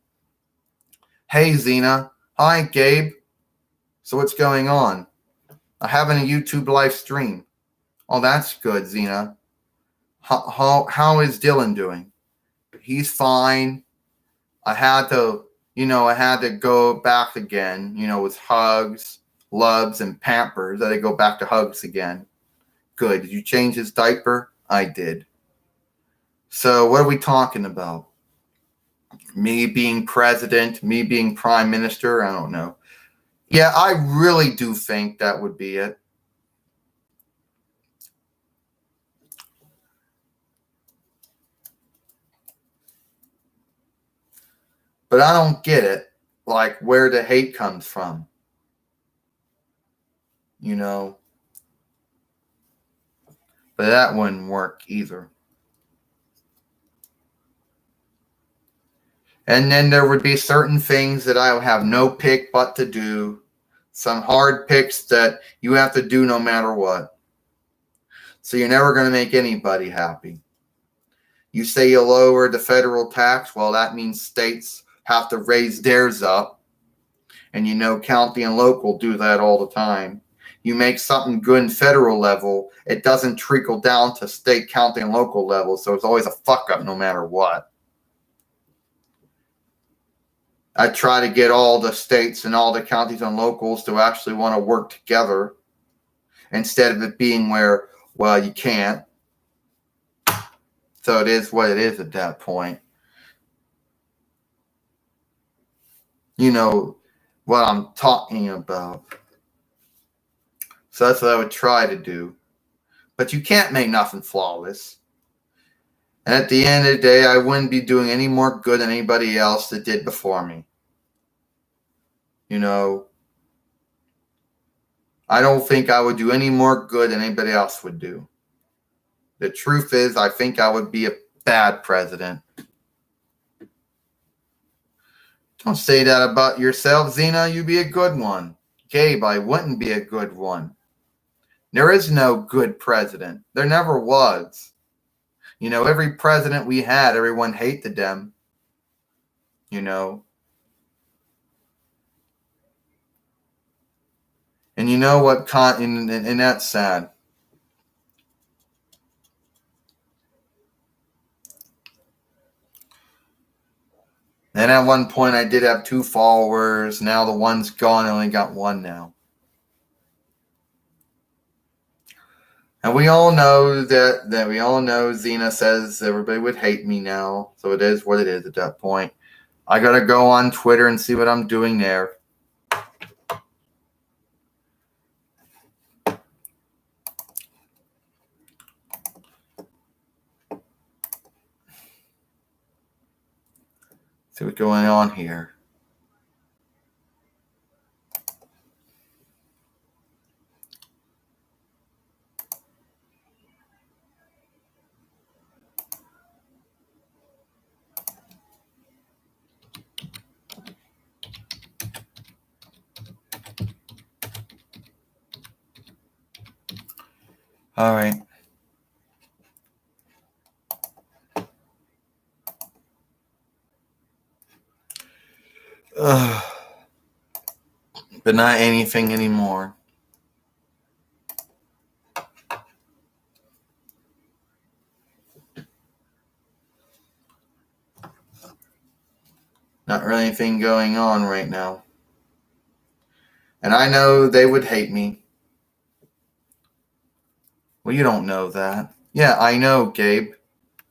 Hey, XENA. Hi, Gabe. So what's going on? I'm having a YouTube live stream. Oh, that's good, XENA. How is Dylan doing? He's fine. I had to go back again, with hugs, loves, and pampers. I had to go back to hugs again. Good. Did you change his diaper? I did. So what are we talking about? Me being president, me being prime minister? I don't know. Yeah, I really do think that would be it. But I don't get it, like where the hate comes from. But that wouldn't work either. And then there would be certain things that I would have no pick but to do. some hard picks that you have to do no matter what. So you're never going to make anybody happy. You say you lower the federal tax, well, that means states have to raise theirs up. And you know county and local do that all the time. You make something good in federal level, it doesn't trickle down to state, county, and local level, so it's always a fuck up no matter what. I try to get all the states and all the counties and locals to actually want to work together instead of it being where, well, you can't. So it is what it is at that point. You know what I'm talking about. So that's what I would try to do. But you can't make nothing flawless. And at the end of the day, I wouldn't be doing any more good than anybody else that did before me. You know, I don't think I would do any more good than anybody else would do. The truth is, I think I would be a bad president. Don't say that about yourself, XENA. You'd be a good one. Gabe, I wouldn't be a good one. There is no good president. There never was. You know, every president we had, everyone hated them. You know. And you know what? And that's sad. And at one point, I did have 2 followers. Now the one's gone. I only got 1 now. And we all know that we all know XENA says everybody would hate me now. So it is what it is at that point. I got to go on Twitter and see what I'm doing there. See what's going on here. All right. But not anything anymore. Not really anything going on right now. And I know they would hate me. Well, you don't know that. Yeah, I know, Gabe.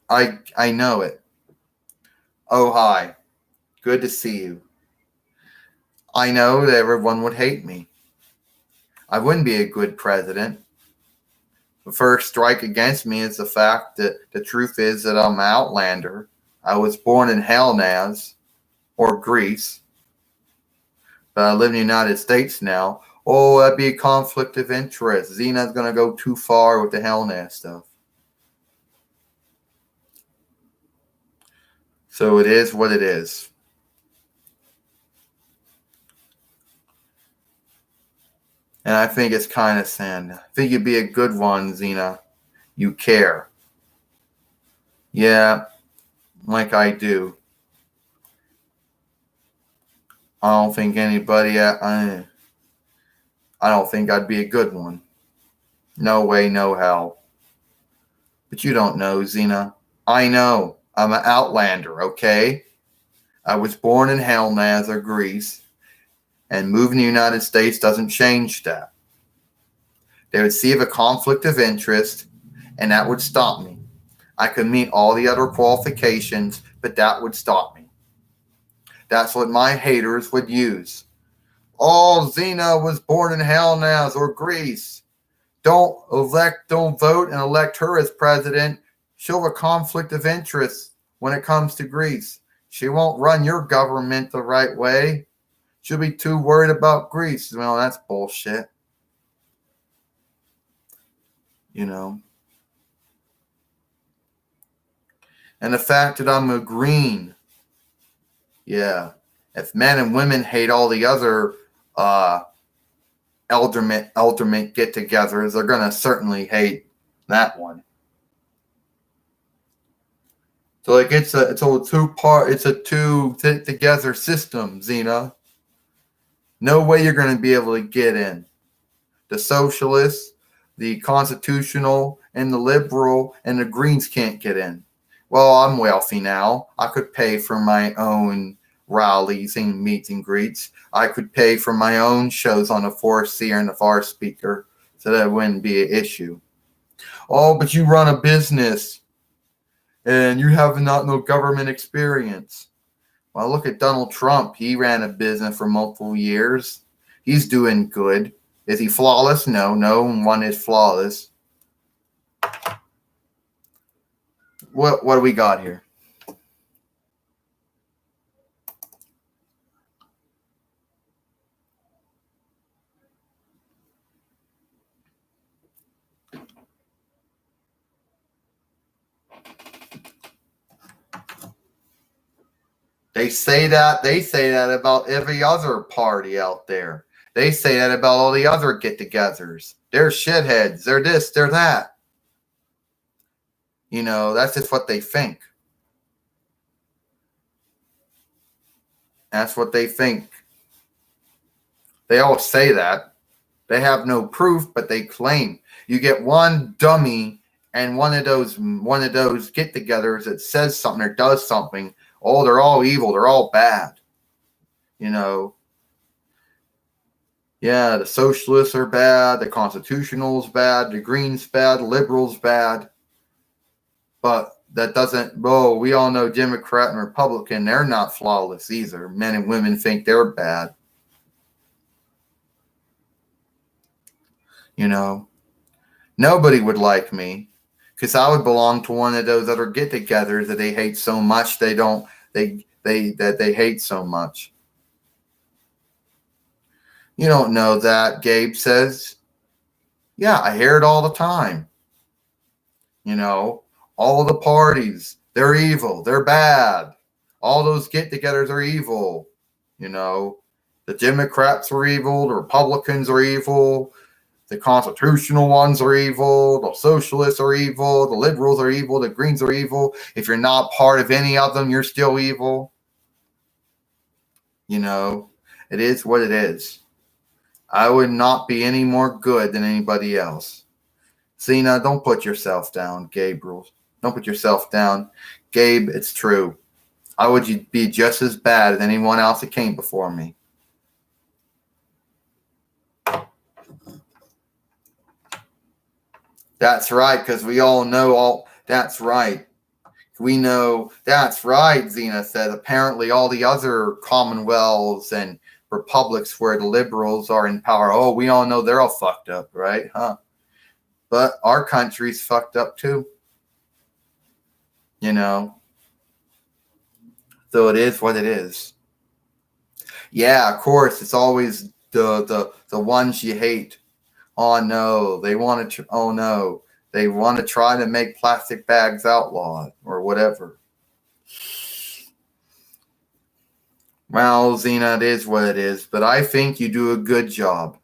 I know it. Oh, hi. Good to see you. I know that everyone would hate me. I wouldn't be a good president. The first strike against me is the fact that the truth is that I'm an outlander. I was born in Hellnaz, or Greece. But I live in the United States now. Oh, that'd be a conflict of interest. XENA's going to go too far with the Hellnaz stuff. So it is what it is. And I think it's kind of sad. I think you'd be a good one, XENA. You care. Yeah, like I do. I don't think anybody... I don't think I'd be a good one. No way, no how. But you don't know, XENA. I know. I'm an outlander, okay? I was born in Hellnaz, or Greece. And moving to the United States doesn't change that. They would see a conflict of interest, and that would stop me. I could meet all the other qualifications, but that would stop me. That's what my haters would use. Oh, XENA was born in Hellnaz or Greece. Don't vote and elect her as president. She'll have a conflict of interest when it comes to Greece. She won't run your government the right way. She'll be too worried about Greece. Well, that's bullshit. You know. And the fact that I'm a green. Yeah. If men and women hate all the other elderment get-togethers, they're going to certainly hate that one. So like it's a two together system, XENA. No way you're going to be able to get in. The socialists, the constitutional, and the liberal, and the Greens can't get in. Well, I'm wealthy now. I could pay for my own rallies and meet and greets. I could pay for my own shows on the Forest Seer and the Far Speaker, so that wouldn't be an issue. Oh, but you run a business and you have no government experience. Well, look at Donald Trump. He ran a business for multiple years. He's doing good. Is he flawless? No one is flawless. What do we got here? They say that about every other party out there. They say that about all the other get-togethers. They're shitheads. They're this, they're that. You know, that's just what they think. That's what they think. They all say that. They have no proof, but they claim. You get one dummy and one of those get-togethers that says something or does something. Oh, they're all evil. They're all bad. You know. Yeah, the socialists are bad. The constitutional's bad. The Greens bad. The liberals bad. But that doesn't. Oh, we all know Democrat and Republican. They're not flawless either. Men and women think they're bad. You know, nobody would like me because I would belong to one of those other get-togethers that they hate so much they hate so much. You don't know that, Gabe says. Yeah, I hear it all the time. You know, all the parties, they're evil, they're bad. All those get-togethers are evil. You know, the Democrats are evil, the Republicans are evil. The constitutional ones are evil. The socialists are evil. The liberals are evil. The Greens are evil. If you're not part of any of them, you're still evil. You know, it is what it is. I would not be any more good than anybody else. XENA, don't put yourself down, Gabriel. Don't put yourself down. Gabe, it's true. I would be just as bad as anyone else that came before me. That's right, because we all know all. That's right. We know. That's right, XENA said. Apparently, all the other commonwealths and republics where the liberals are in power, oh, we all know they're all fucked up, right? Huh? But our country's fucked up too. You know. So it is what it is. Yeah, of course, it's always the ones you hate. Oh no, they want to. Oh no, they want to try to make plastic bags outlawed or whatever. Well, XENA, it is what it is. But I think you do a good job.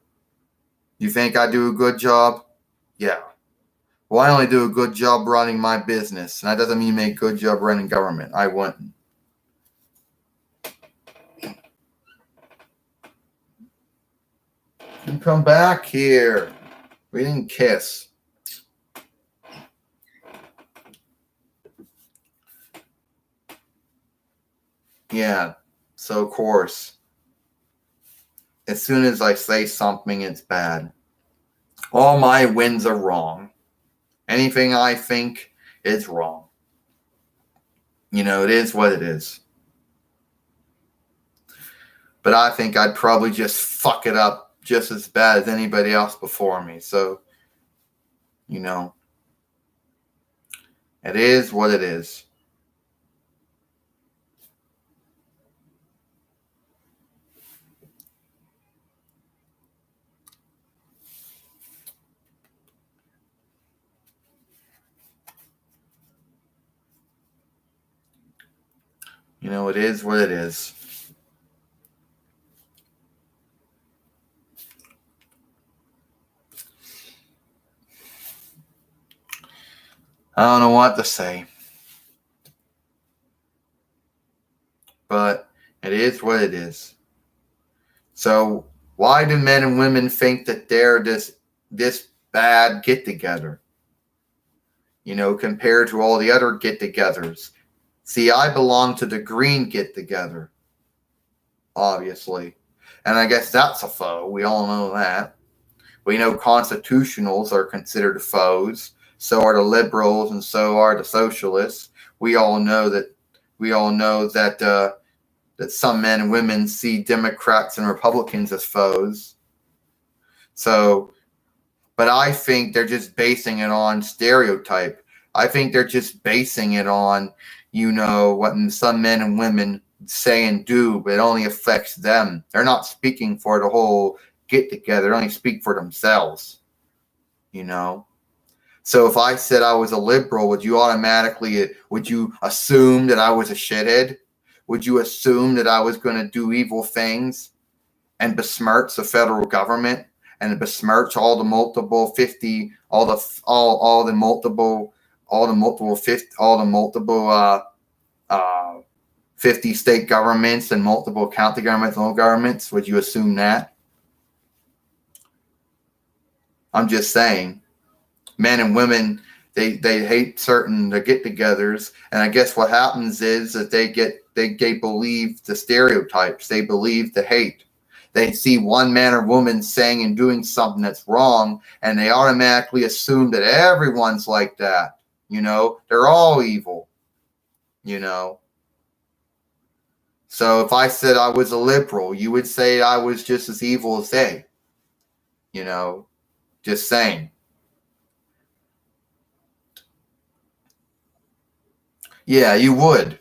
You think I do a good job? Yeah. Well, I only do a good job running my business, and that doesn't mean you make a good job running government. I wouldn't. You come back here. We didn't kiss. Yeah, so of course, as soon as I say something, it's bad. All my wins are wrong. Anything I think is wrong. You know, it is what it is. But I think I'd probably just fuck it up just as bad as anybody else before me. So, you know, it is what it is. You know, it is what it is. I don't know what to say. But it is what it is. So why do men and women think that they're this bad get together? Compared to all the other get togethers. See, I belong to the green get together, obviously. And I guess that's a foe. We all know that. We know constitutionals are considered foes. So are the liberals, and so are the socialists. We all know that. That some men and women see Democrats and Republicans as foes. So, but I think they're just basing it on stereotype. I think they're just basing it on, what some men and women say and do, but it only affects them. They're not speaking for the whole get together. They only speak for themselves, So if I said I was a liberal, would you assume that I was a shithead? Would you assume that I was going to do evil things and besmirch the federal government and besmirch all the multiple 50, all the multiple 50 state governments and multiple county governments and local governments? Would you assume that? I'm just saying, men and women, they hate certain get-togethers, and I guess what happens is that they believe the stereotypes, they believe the hate. They see one man or woman saying and doing something that's wrong, and they automatically assume that everyone's like that. They're all evil. So if I said I was a liberal, you would say I was just as evil as they. Just saying. Yeah, you would.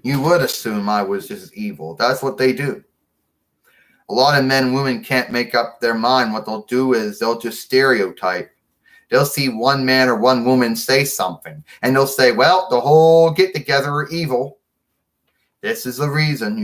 You would assume I was just evil. That's what they do. A lot of men and women can't make up their mind. What they'll do is they'll just stereotype. They'll see one man or one woman say something, and they'll say, well, the whole get-together are evil. This is the reason,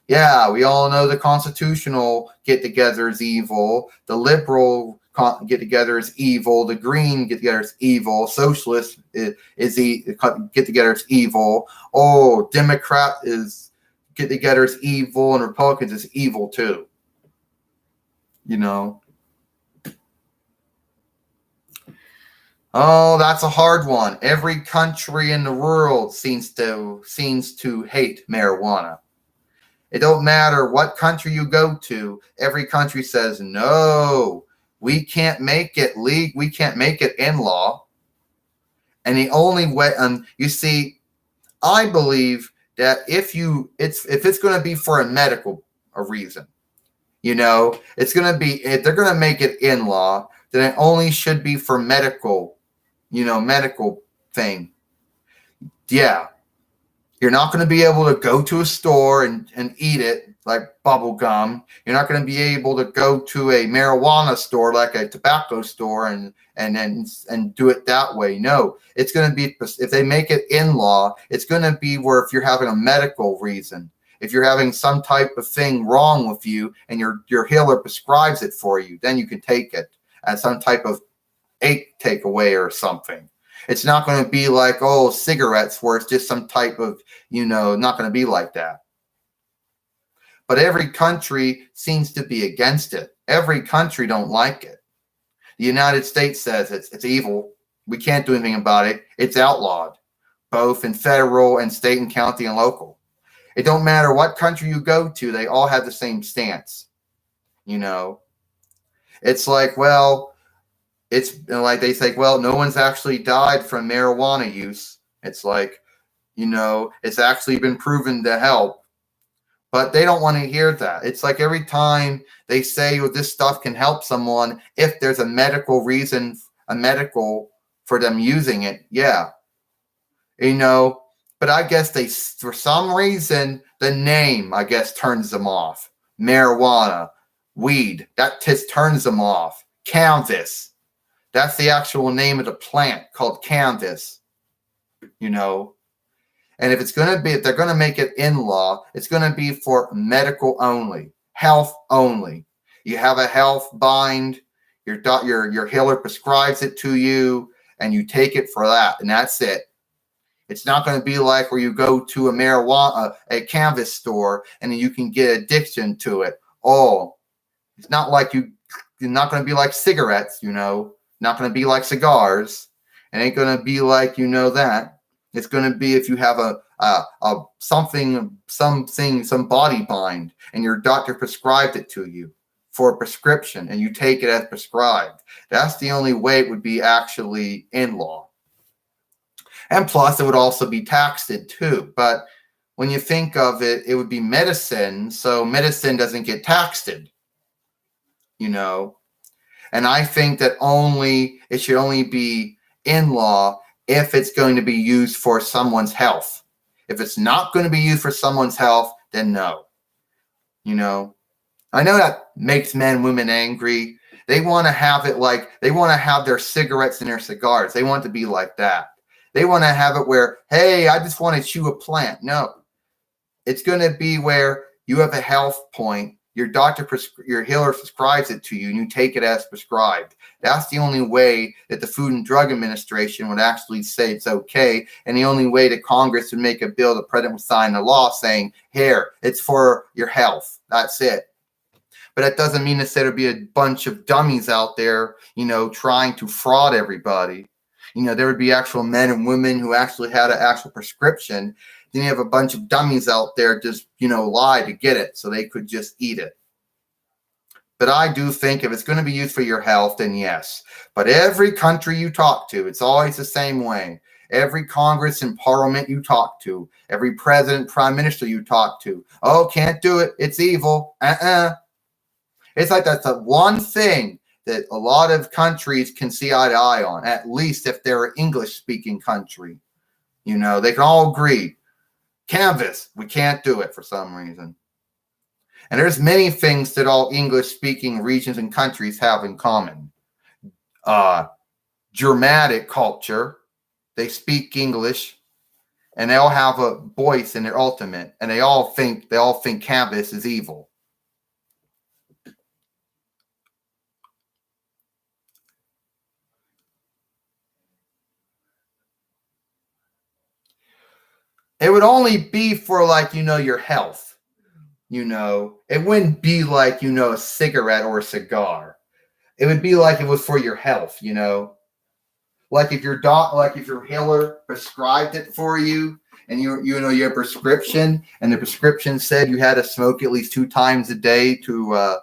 Yeah, we all know the constitutional get-together is evil. The liberal get-together is evil. The green get-together is evil. Socialist get-together is evil. Oh, Democrat is get-together is evil, and Republicans is evil too. Oh, that's a hard one. Every country in the world seems to hate marijuana. It don't matter what country you go to. Every country says, no, we can't make it legal. We can't make it in law. And the only way, you see, I believe that if it's going to be for a medical reason, it's going to be, if they're going to make it in law, then it only should be for medical thing. Yeah. You're not going to be able to go to a store and eat it like bubble gum. You're not going to be able to go to a marijuana store like a tobacco store and do it that way. No, it's going to be, if they make it in law, it's going to be where if you're having a medical reason, if you're having some type of thing wrong with you and your healer prescribes it for you, then you can take it as some type of ache takeaway or something. It's not going to be like, cigarettes where it's just some type of, not going to be like that. But every country seems to be against it. Every country don't like it. The United States says it's evil. We can't do anything about it. It's outlawed, both in federal and state and county and local. It don't matter what country you go to. They all have the same stance. It's like, well, it's like they say, well, no one's actually died from marijuana use. It's like, it's actually been proven to help. But they don't want to hear that. It's like every time they say, this stuff can help someone, if there's a medical reason, for them using it, yeah. But I guess for some reason, the name, I guess, turns them off. Marijuana, weed, that just turns them off. Canvas. That's the actual name of the plant, called canvas, And if they're going to make it in law, it's going to be for medical only, health only. You have a health bind, your healer prescribes it to you, and you take it for that, and that's it. It's not going to be like where you go to a cannabis store and you can get addiction to it. Oh, it's not like you're not going to be like cigarettes, not going to be like cigars. It ain't going to be like, that. It's going to be if you have some body bind and your doctor prescribed it to you for a prescription and you take it as prescribed. That's the only way it would be actually in law. And plus, it would also be taxed too. But when you think of it, it would be medicine. So medicine doesn't get taxed, And I think that it should only be in law if it's going to be used for someone's health. If it's not going to be used for someone's health, then no. I know that makes men and women angry. They want to have it they want to have their cigarettes and their cigars. They want it to be like that. They want to have it where, hey, I just want to chew a plant. No, it's going to be where you have a health point. Your doctor, your healer prescribes it to you, and you take it as prescribed. That's the only way that the Food and Drug Administration would actually say it's okay, and the only way that Congress would make a bill, the president would sign a law saying, here, it's for your health. That's it. But that doesn't mean that there'd be a bunch of dummies out there, trying to fraud everybody. There would be actual men and women who actually had an actual prescription. Then you have a bunch of dummies out there just, lie to get it so they could just eat it. But I do think if it's going to be used for your health, then yes. But every country you talk to, it's always the same way. Every Congress and Parliament you talk to, every president, prime minister you talk to, oh, can't do it. It's evil. It's like that's the one thing that a lot of countries can see eye to eye on, at least if they're an English-speaking country. They can all agree. Cannabis, we can't do it for some reason. And there's many things that all English-speaking regions and countries have in common. Germanic culture, they speak English, and they all have a voice in their ultimate, and they all think cannabis is evil. It would only be for your health. It wouldn't be like, a cigarette or a cigar. It would be like it was for your health, Like if your healer prescribed it for you and your prescription and the prescription said you had to smoke at least 2 times a day to,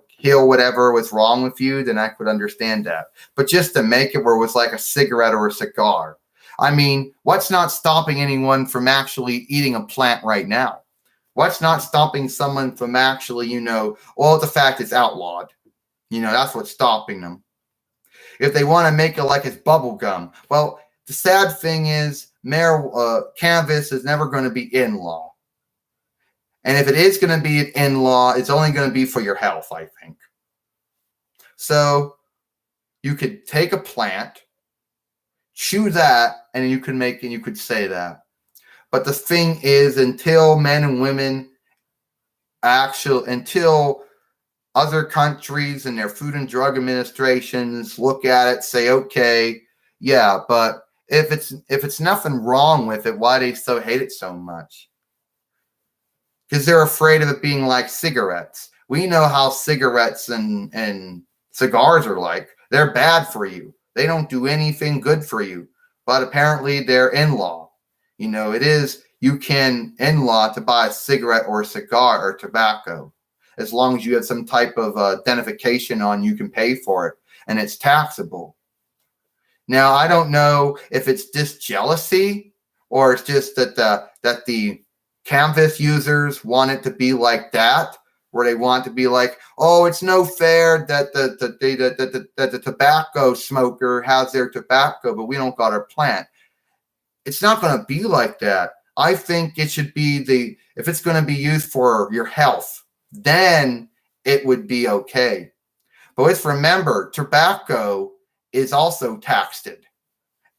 heal whatever was wrong with you, then I could understand that. But just to make it where it was like a cigarette or a cigar. I mean, what's not stopping anyone from actually eating a plant right now? What's not stopping someone from actually, the fact it's outlawed. That's what's stopping them. If they want to make it like it's bubble gum, well, the sad thing is cannabis is never going to be in law. And if it is going to be in law, it's only going to be for your health, I think. So you could take a plant, chew that, and you could say that. But the thing is, until men and women until other countries and their Food and Drug Administrations look at it, say, okay, yeah, but if it's nothing wrong with it, why do they so hate it so much? Because they're afraid of it being like cigarettes. We know how cigarettes and cigars are like. They're bad for you. They don't do anything good for you. But apparently they're in law. You can in law to buy a cigarette or a cigar or tobacco. As long as you have some type of identification on, you can pay for it. And it's taxable. Now, I don't know if it's just jealousy or it's just that the Canvas users want it to be like that, where they want to be like, oh, it's no fair that the tobacco smoker has their tobacco, but we don't got our plant. It's not going to be like that. I think it should be if it's going to be used for your health, then it would be okay. But let's remember, tobacco is also taxed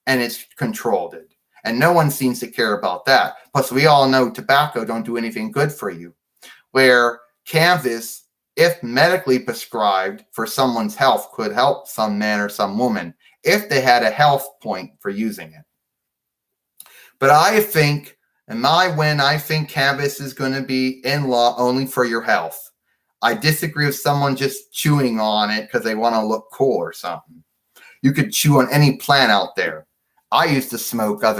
and it's controlled. And no one seems to care about that. Plus, we all know tobacco don't do anything good for you. Where cannabis, if medically prescribed for someone's health, could help some man or some woman. if they had a health point for using it. But I think, in my win, I think cannabis is going to be in law only for your health. I disagree with someone just chewing on it because they want to look cool or something. You could chew on any plant out there. I used to smoke I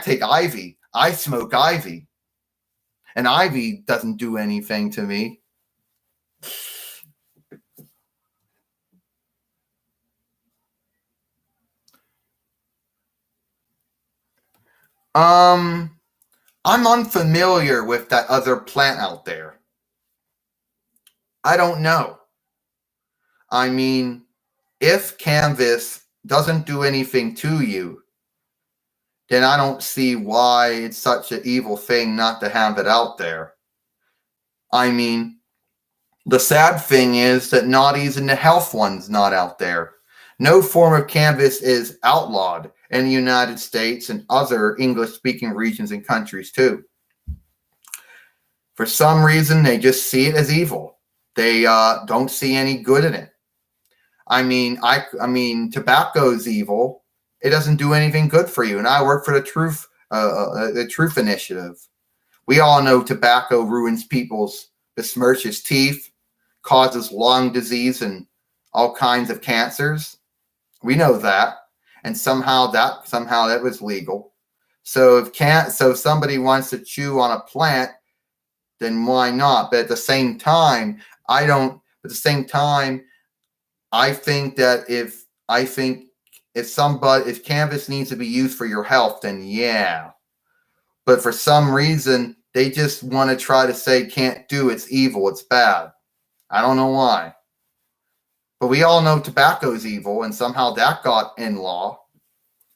take ivy. I smoke ivy. And ivy doesn't do anything to me. I'm unfamiliar with that other plant out there. I don't know. I mean, if cannabis doesn't do anything to you, then I don't see why it's such an evil thing not to have it out there. I mean, the sad thing is that not even the health one's not out there. No form of cannabis is outlawed in the United States and other English-speaking regions and countries too. For some reason, they just see it as evil. They don't see any good in it. I mean, tobacco's evil. It doesn't do anything good for you. And I work for the Truth Initiative. We all know tobacco ruins besmirches teeth, causes lung disease and all kinds of cancers. We know that, and somehow that was legal. So if somebody wants to chew on a plant, then why not? But at the same time, I think that if cannabis needs to be used for your health, then yeah. But for some reason, they just want to try to say can't do, it's evil, it's bad. I don't know why. But we all know tobacco is evil, and somehow that got in law.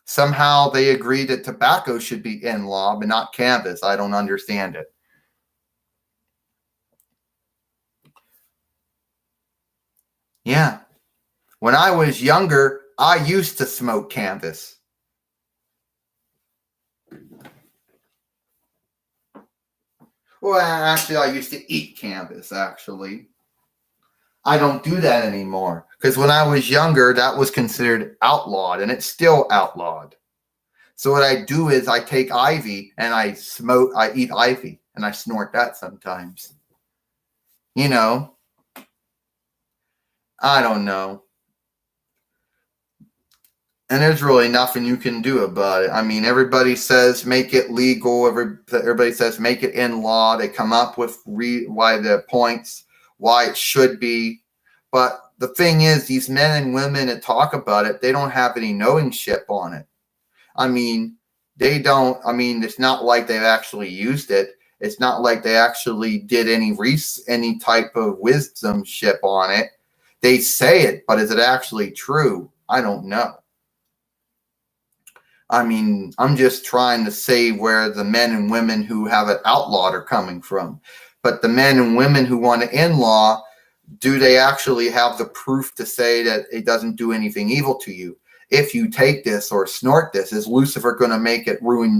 Somehow they agreed that tobacco should be in law, but not cannabis. I don't understand it. Yeah. When I was younger, I used to smoke cannabis. Well, actually, I used to eat cannabis, actually. I don't do that anymore. Because when I was younger, that was considered outlawed, and it's still outlawed. So what I do is I take ivy, and I eat ivy, and I snort that sometimes. You know, I don't know. And there's really nothing you can do about it. I mean, everybody says make it legal. Everybody says make it in law. They come up with why the points, why it should be. But the thing is, these men and women that talk about it, they don't have any knowingship on it. I mean, they don't. I mean, it's not like they've actually used it. It's not like they actually did any type of wisdomship on it. They say it, but is it actually true? I don't know. I mean, I'm just trying to say where the men and women who have it outlawed are coming from. But the men and women who want to in-law, do they actually have the proof to say that it doesn't do anything evil to you? If you take this or snort this, is Lucifer going to make it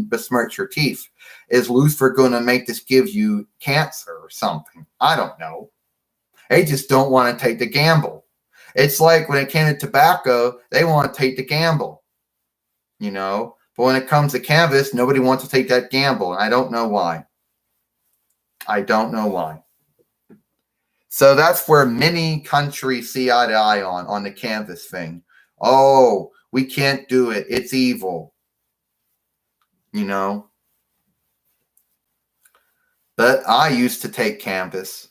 besmirch your teeth? Is Lucifer going to make this give you cancer or something? I don't know. They just don't want to take the gamble. It's like when it came to tobacco, they want to take the gamble. You know, but when it comes to cannabis, nobody wants to take that gamble. And I don't know why. I don't know why. So that's where many countries see eye to eye on the cannabis thing. Oh, we can't do it. It's evil. You know. But I used to take cannabis.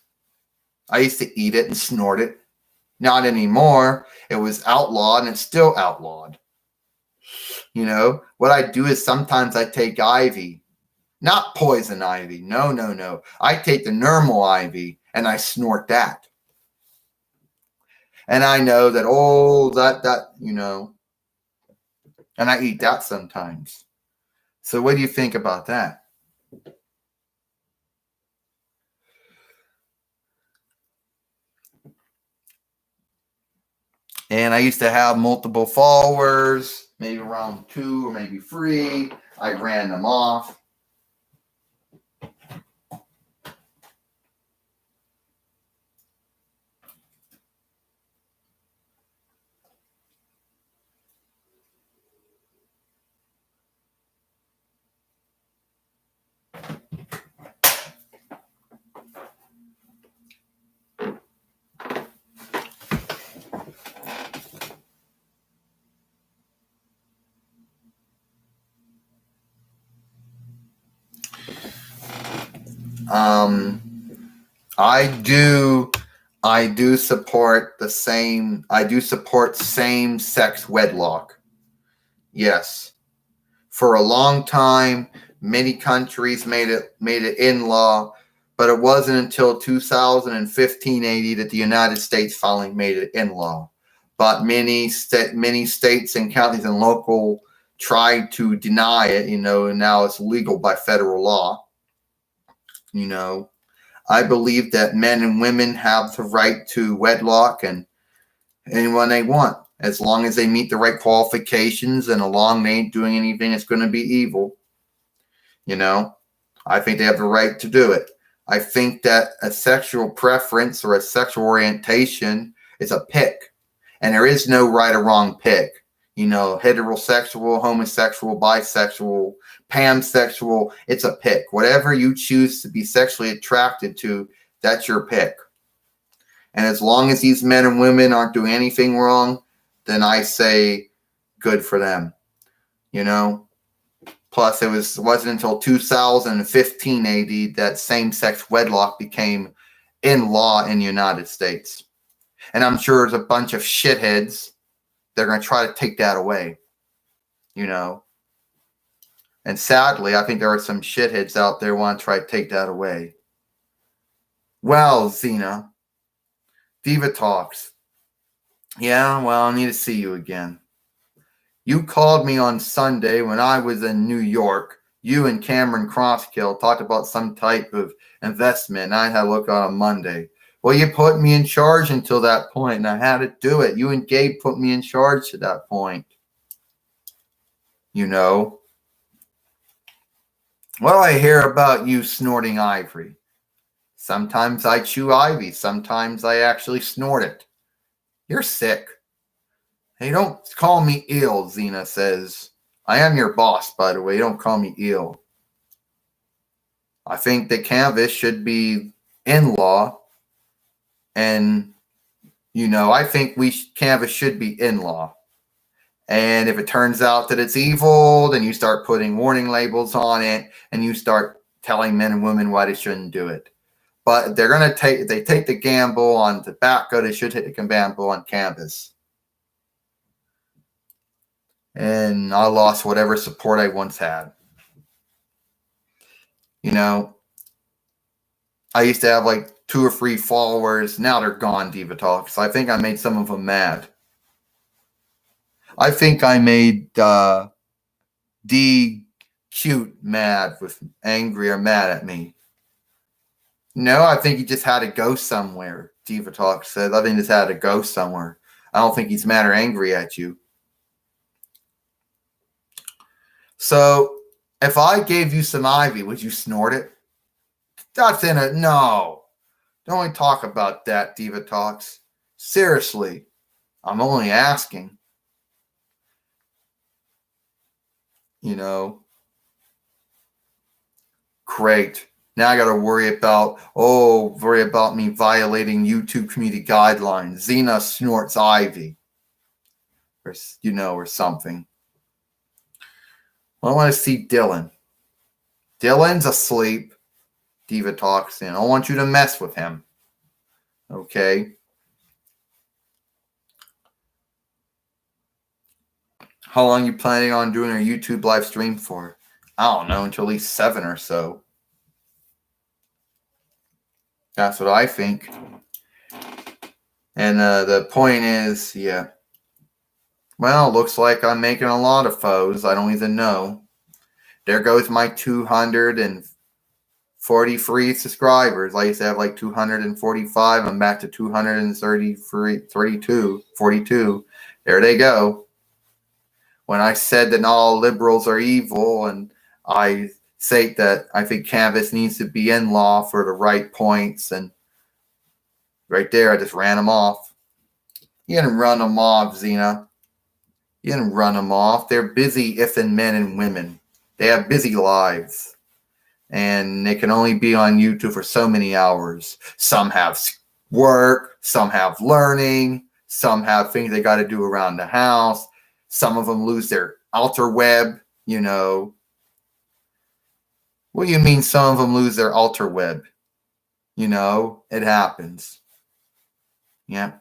I used to eat it and snort it. Not anymore. It was outlawed and it's still outlawed. You know, what I do is sometimes I take ivy, not poison ivy. No. I take the normal ivy and I snort that. And I know that, you know, and I eat that sometimes. So what do you think about that? And I used to have multiple followers, maybe around 2 or maybe 3. I ran them off. I do support same-sex wedlock. Yes. For a long time, many countries made it in law, but it wasn't until 2015 AD that the United States finally made it in law. But many states and counties and local tried to deny it, and now it's legal by federal law. I believe that men and women have the right to wedlock and anyone they want, as long as they meet the right qualifications and along they ain't doing anything that's going to be evil. I think they have the right to do it. I think that a sexual preference or a sexual orientation is a pick, and there is no right or wrong pick. Heterosexual, homosexual, bisexual, pansexual, it's a pick. Whatever you choose to be sexually attracted to, that's your pick. And as long as these men and women aren't doing anything wrong, then I say good for them. Plus, it wasn't until 2015 AD that same-sex wedlock became in law in the United States. And I'm sure there's a bunch of shitheads that are going to try to take that away. And sadly, I think there are some shitheads out there who want to try to take that away. Well, XENA, Diva Talks. Yeah, well, I need to see you again. You called me on Sunday when I was in New York. You and Cameron Crosskill talked about some type of investment, and I had to look on Monday. Well, you put me in charge until that point, and I had to do it. You and Gabe put me in charge to that point. Well, I hear about you snorting ivory. Sometimes I chew ivy. Sometimes I actually snort it. You're sick. Hey, don't call me ill, XENA says. I am your boss, by the way. Don't call me ill. I think the canvas should be in law. And, I think canvas should be in law. And if it turns out that it's evil, then you start putting warning labels on it and you start telling men and women why they shouldn't do it. But they take the gamble on tobacco, they should take the gamble on canvas. And I lost whatever support I once had. I used to have like 2 or 3 followers. Now they're gone, Diva Talks. I think I made some of them mad. I think I made D Cute mad, with angry or mad at me. No, I think he just had to go somewhere, Diva Talk said. I think he just had to go somewhere. I don't think he's mad or angry at you. So, if I gave you some ivy, would you snort it? That's in it. No. Don't even talk about that, Diva Talks. Seriously. I'm only asking. Great. Now I got to worry about me violating YouTube community guidelines. XENA snorts ivy. Or something. Well, I want to see Dylan. Dylan's asleep. Diva Talks in. I don't want you to mess with him. Okay? How long are you planning on doing a YouTube live stream for? I don't know, until at least 7 or so. That's what I think. And the point is, yeah. Well, looks like I'm making a lot of foes. I don't even know. There goes my 243 subscribers. I used to have like 245. I'm back to 42. There they go. When I said that all liberals are evil, and I say that I think canvas needs to be in law for the right points, and right there I just ran them off. You didn't run them off, XENA. You didn't run them off. They're busy ifing men and women. They have busy lives. And they can only be on YouTube for so many hours. Some have work. Some have learning. Some have things they got to do around the house. Some of them lose their outer web, What do you mean some of them lose their alter web? You know, it happens. Yeah.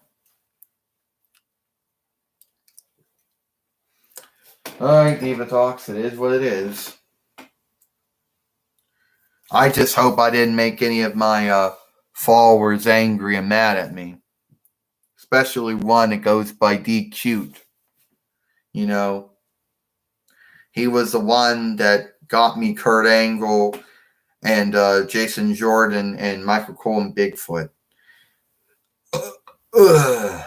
Alright, Diva Talks, it is what it is. I just hope I didn't make any of my followers angry and mad at me. Especially one that goes by D Cute. You know, he was the one that got me Kurt Angle and Jason Jordan and Michael Cole and Bigfoot. Ugh.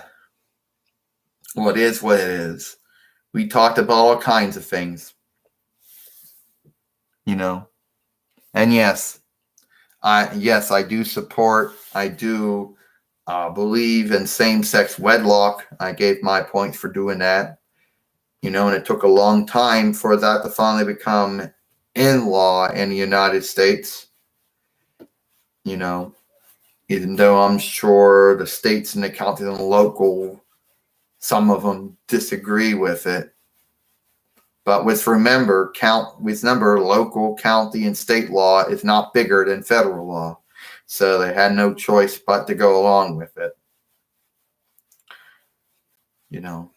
Well, it is what it is. We talked about all kinds of things. You know. And yes, I do support, I do believe in same-sex wedlock. I gave my points for doing that. You know, and it took a long time for that to finally become in law in the United States. You know, even though I'm sure the states and the counties and the local, some of them disagree with it. But remember, local, county, and state law is not bigger than federal law. So they had no choice but to go along with it. You know.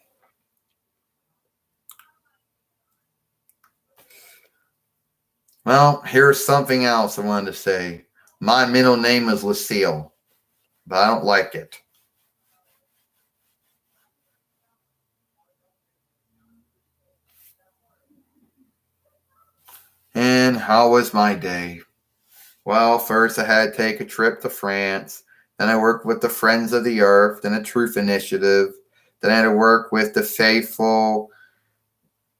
Well, here's something else I wanted to say. My middle name is Lucille, but I don't like it. And how was my day? Well, first I had to take a trip to France. Then I worked with the Friends of the Earth, then a Truth Initiative. Then I had to work with the Faithful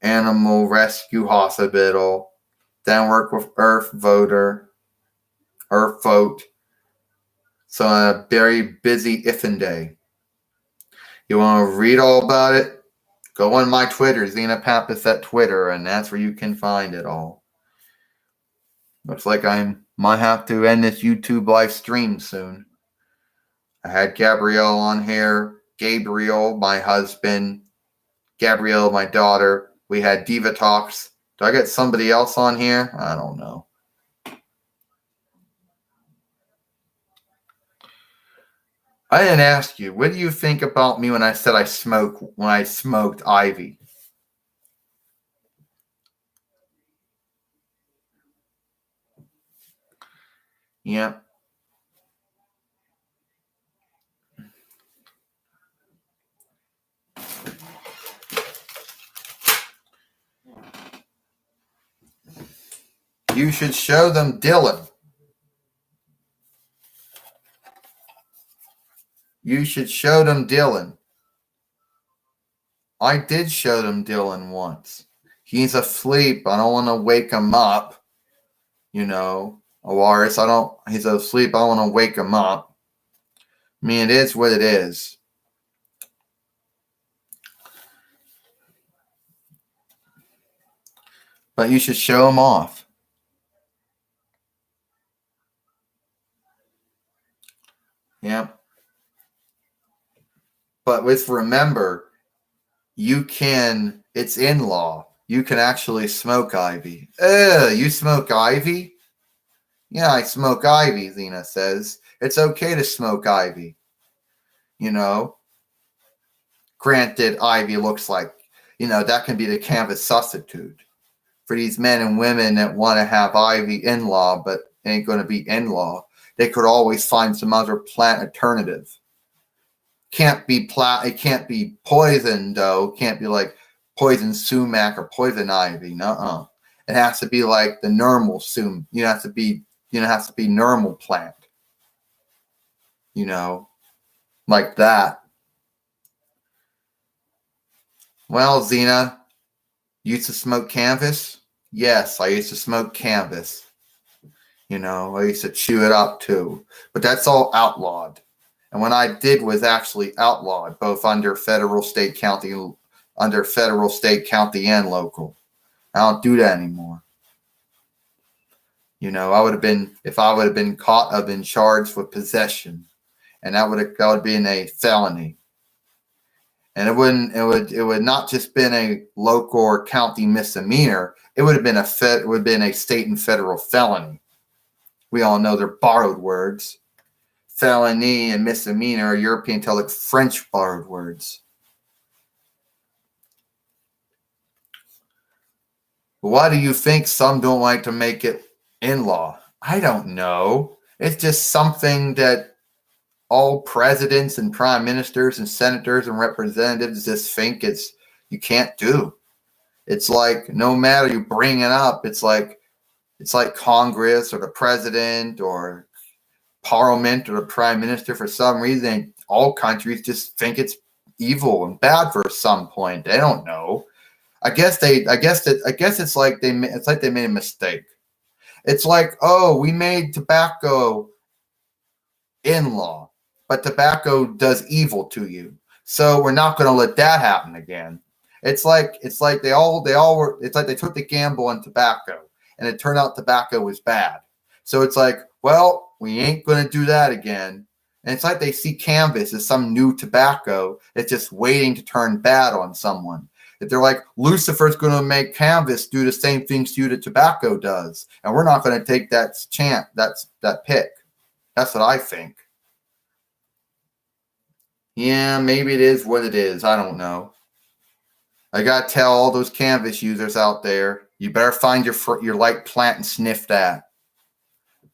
Animal Rescue Hospital. Then I worked with Earth Vote. So a very busy iffin' day. You want to read all about it? Go on my Twitter, XENA Pappas at Twitter, and that's where you can find it all. Looks like I might have to end this YouTube live stream soon. I had Gabrielle on here, Gabriel, my husband, Gabrielle, my daughter. We had Diva Talks. Do I get somebody else on here? I don't know. I didn't ask you. What do you think about me when I said I smoked Ivy? Yeah. You should show them Dylan. You should show them Dylan. I did show them Dylan once. He's asleep. I don't want to wake him up. You know, Alaris, he's asleep. I don't want to wake him up. I mean, it is what it is. But you should show him off. Yeah. But remember, it's in law. You can actually smoke Ivy. You smoke Ivy? Yeah, I smoke Ivy, XENA says. It's okay to smoke Ivy. You know? Granted, Ivy looks like, that can be the canvas substitute for these men and women that want to have Ivy in law, but ain't going to be in law. They could always find some other plant alternative. It can't be poison, though. It can't be like poison sumac or poison ivy. Nuh-uh. It has to be like the normal has to be normal plant. Like that. Well, XENA, you used to smoke canvas? Yes, I used to smoke canvas. I used to chew it up too. But that's all outlawed. And what I did was actually outlawed, both under federal, state, county, and local. I don't do that anymore. If I would have been caught, I've been charged with possession, and that would have been a felony. And it would not just been a local or county misdemeanor. It would have been a state and federal felony. We all know they're borrowed words. Felony and misdemeanor are European to like French borrowed words. Why do you think some don't like to make it in law? I don't know. It's just something that all presidents and prime ministers and senators and representatives just think you can't do. It's like no matter you bring it up, it's like Congress or the president or parliament or the prime minister. For some reason, all countries just think it's evil and bad for some point. They don't know. I guess it's like they made a mistake. It's like, oh, we made tobacco in law, but tobacco does evil to you, so we're not going to let that happen again. It's like they all were. It's like they took the gamble on tobacco, and it turned out tobacco was bad. So it's like, well, we ain't going to do that again. And it's like they see cannabis as some new tobacco that's just waiting to turn bad on someone. That they're like, Lucifer's going to make cannabis do the same things to you that tobacco does, and we're not going to take that chance, that pick. That's what I think. Yeah, maybe it is what it is. I don't know. I gotta tell all those cannabis users out there, you better find your light plant and sniff that.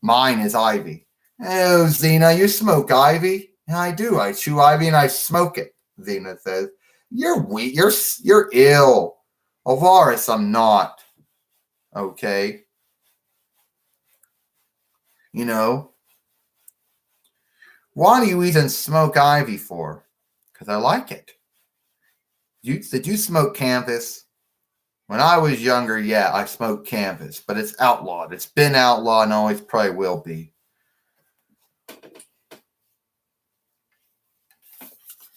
Mine is ivy. Oh, XENA, you smoke ivy? Yeah, I do. I chew ivy and I smoke it. XENA says, "You're weak. You're ill." Alvaris, I'm not. Okay. You know, why do you even smoke ivy for? Because I like it. Did you smoke cannabis? When I was younger, yeah, I smoked cannabis, but it's outlawed. It's been outlawed and always probably will be.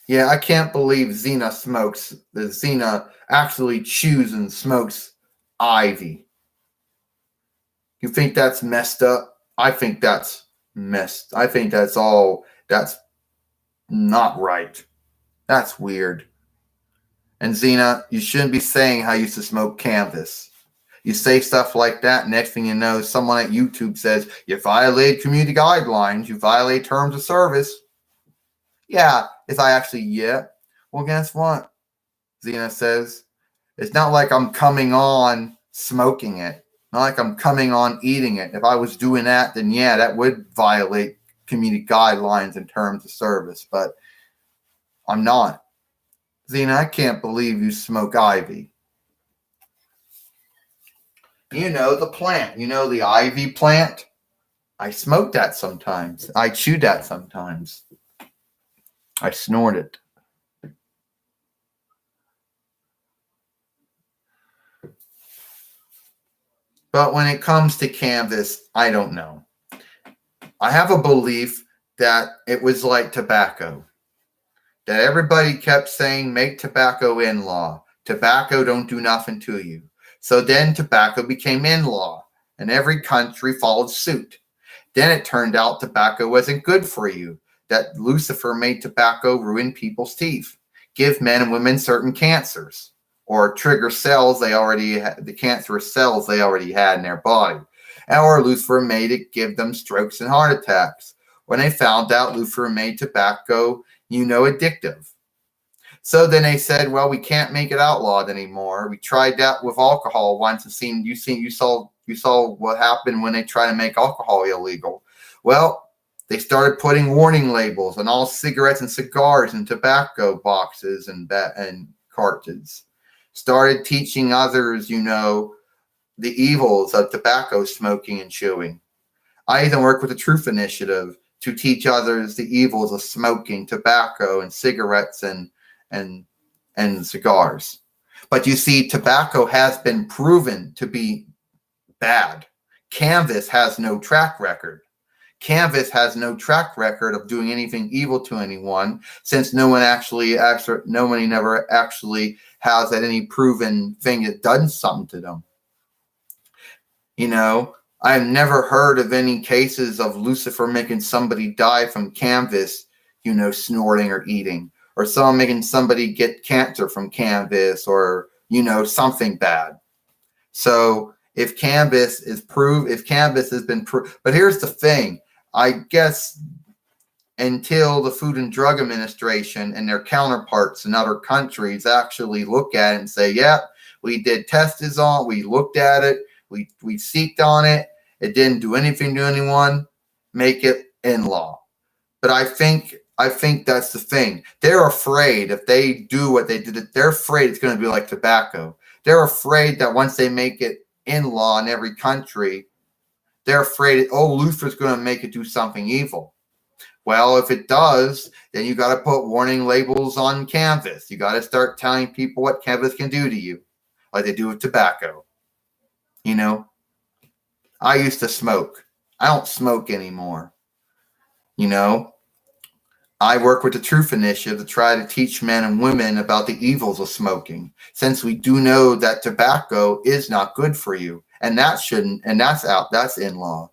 Yeah, I can't believe XENA actually chews and smokes ivy. You think that's messed up? I think that's that's not right. That's weird. And XENA, you shouldn't be saying how you used to smoke cannabis. You say stuff like that, next thing you know, someone at YouTube says, you violate community guidelines, you violate terms of service. Yeah, yeah. Well, guess what? XENA says, it's not like I'm coming on smoking it. Not like I'm coming on eating it. If I was doing that, then yeah, that would violate community guidelines and terms of service, but I'm not. XENA, I can't believe you smoke ivy. You know the plant. You know the ivy plant? I smoke that sometimes. I chew that sometimes. I snort it. But when it comes to cannabis, I don't know. I have a belief that it was like tobacco. That everybody kept saying, make tobacco in law. Tobacco don't do nothing to you. So then tobacco became in law, and every country followed suit. Then it turned out tobacco wasn't good for you, that Lucifer made tobacco ruin people's teeth, give men and women certain cancers, or trigger cells the cancerous cells they already had in their body. Or Lucifer made it give them strokes and heart attacks. When they found out Lucifer made tobacco, addictive. So then they said, well, we can't make it outlawed anymore. We tried that with alcohol once and you saw what happened when they tried to make alcohol illegal. Well, they started putting warning labels on all cigarettes and cigars and tobacco boxes and cartons. Started teaching others, the evils of tobacco smoking and chewing. I even work with the Truth Initiative to teach others the evils of smoking tobacco and cigarettes and cigars. But you see, tobacco has been proven to be bad. Cannabis has no track record. Cannabis has no track record of doing anything evil to anyone, since nobody never actually has any proven thing that done something to them. I've never heard of any cases of Lucifer making somebody die from cannabis, snorting or eating, or someone making somebody get cancer from cannabis, or something bad. So if cannabis has been proved, but here's the thing, I guess until the Food and Drug Administration and their counterparts in other countries actually look at it and say, yeah, we did tests on it, we looked at it, we seeked on it, it didn't do anything to anyone, make it in law. But I think that's the thing. They're afraid if they do what they did, they're afraid it's going to be like tobacco. They're afraid that once they make it in law in every country, they're afraid, Luther's going to make it do something evil. Well, if it does, then you got to put warning labels on cannabis. You got to start telling people what cannabis can do to you, like they do with tobacco. I used to smoke. I don't smoke anymore. I work with the Truth Initiative to try to teach men and women about the evils of smoking, since we do know that tobacco is not good for you, and that's in law.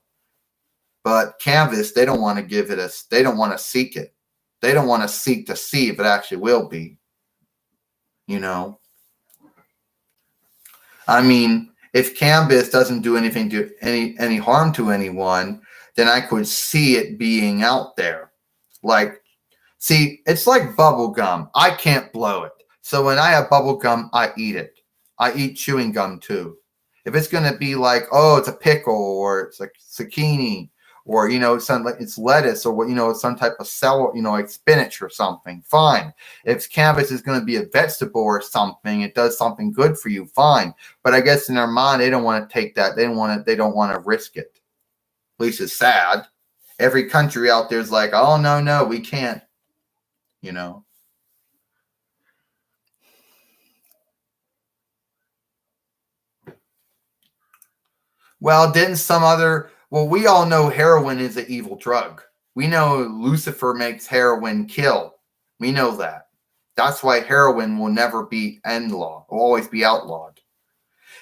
But cannabis, they don't want to give it they don't want to seek it. They don't want to seek to see if it actually will be. I mean, if cannabis doesn't do anything to any harm to anyone, then I could see it being out there. It's like bubble gum. I can't blow it. So when I have bubble gum, I eat it. I eat chewing gum too. If it's going to be like, it's a pickle, or it's like zucchini, or it's lettuce, or some type of celery, like spinach or something, fine. If cannabis is going to be a vegetable or something, it does something good for you, fine. But I guess in their mind, they don't want to take that. They don't want to risk it. At least it's sad. Every country out there is like, oh no, we can't. Well, we all know heroin is an evil drug. We know Lucifer makes heroin kill. We know that. That's why heroin will never be end law. It will always be outlawed.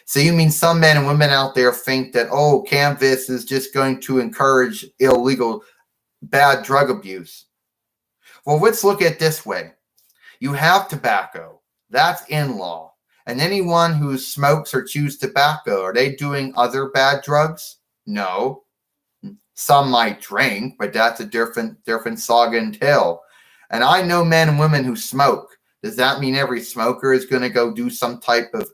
So you mean some men and women out there think that, cannabis is just going to encourage illegal, bad drug abuse? Well, let's look at it this way. You have tobacco. That's in law. And anyone who smokes or chews tobacco, are they doing other bad drugs? No. Some might drink, but that's a different saga and tale. And I know men and women who smoke. Does that mean every smoker is going to go do some type of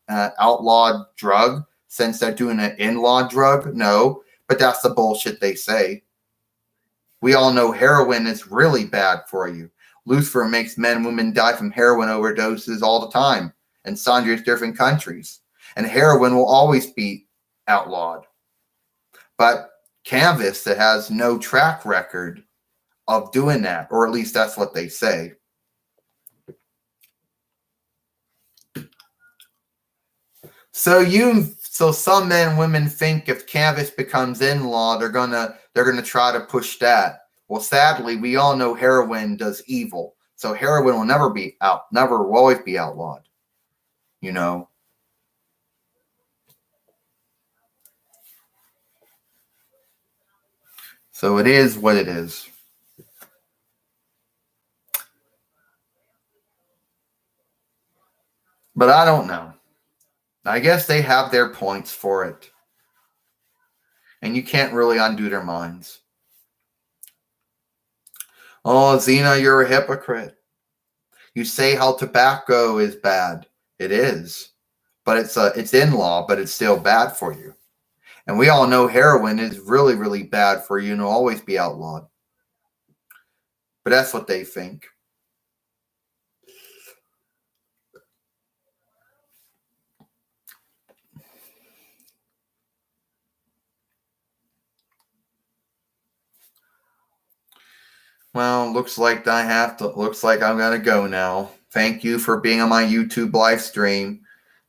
outlawed drug since they're doing an in-law drug? No, but that's the bullshit they say. We all know heroin is really bad for you. Lucifer makes men and women die from heroin overdoses all the time in sundry different countries. And heroin will always be outlawed. But cannabis, that has no track record of doing that, or at least that's what they say. So some men and women think if cannabis becomes in law, they're gonna try to push that. Well, sadly, we all know heroin does evil. So heroin will never will always be outlawed. So it is what it is. But I don't know. I guess they have their points for it. And you can't really undo their minds. Oh, XENA, you're a hypocrite. You say how tobacco is bad. It is. But it's in law, but it's still bad for you. And we all know heroin is really, really bad for you and will always be outlawed. But that's what they think. Well, looks like I'm gonna go now. Thank you for being on my YouTube live stream.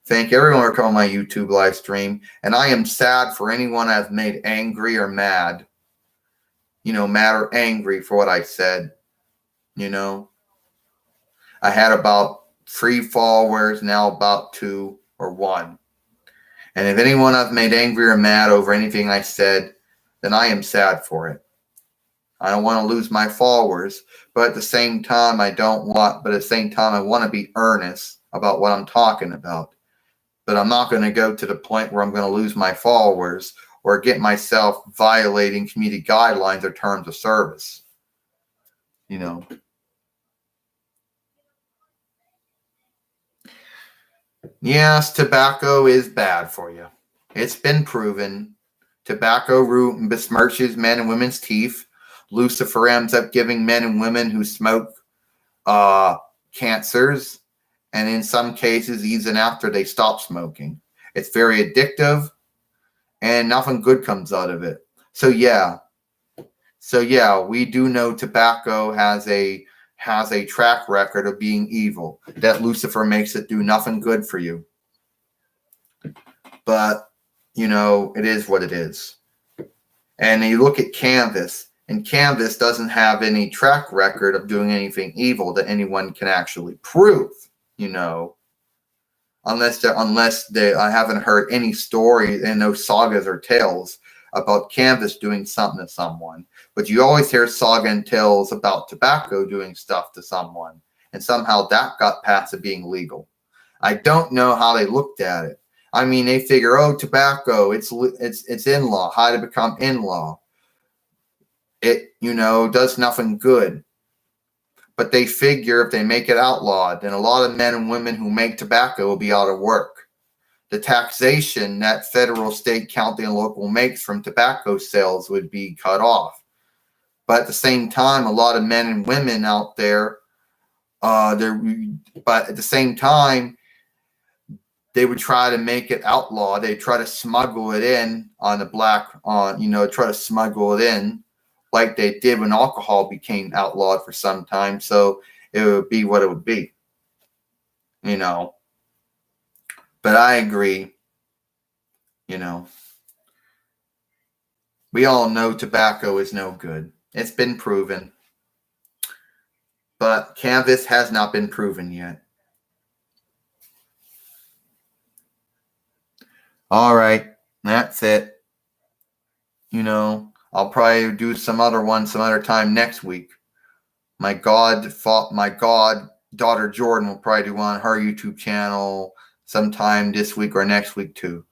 Thank everyone for coming on my YouTube live stream. And I am sad for anyone I've made angry or mad. Mad or angry for what I said. I had about 3 followers, now about 2 or 1. And if anyone I've made angry or mad over anything I said, then I am sad for it. I don't want to lose my followers, but at the same time, I want to be earnest about what I'm talking about. But I'm not going to go to the point where I'm going to lose my followers or get myself violating community guidelines or terms of service. You know. Yes, tobacco is bad for you. It's been proven. Tobacco root besmirches men and women's teeth. Lucifer ends up giving men and women who smoke cancers, and in some cases, even after they stop smoking. It's very addictive, and nothing good comes out of it. So yeah, we do know tobacco has a track record of being evil. That Lucifer makes it do nothing good for you. But it is what it is. And you look at Canvas, and Canvas doesn't have any track record of doing anything evil that anyone can actually prove, unless I haven't heard any story and no sagas or tales about Canvas doing something to someone. But you always hear saga and tales about tobacco doing stuff to someone, and somehow that got past it being legal. I don't know how they looked at it. I mean, they figure, tobacco, it's in law. How to become in law? It, does nothing good. But they figure if they make it outlawed, then a lot of men and women who make tobacco will be out of work. The taxation that federal, state, county, and local makes from tobacco sales would be cut off. But at the same time, a lot of men and women out there, but at the same time, they would try to make it outlaw. They try to smuggle it in on the try to smuggle it in like they did when alcohol became outlawed for some time. So it would be what it would be, But I agree, We all know tobacco is no good. It's been proven. But Canvas has not been proven yet. All right, that's it. I'll probably do some other time next week. My daughter Jordan will probably do on her YouTube channel sometime this week or next week too.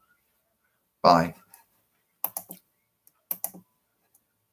Bye.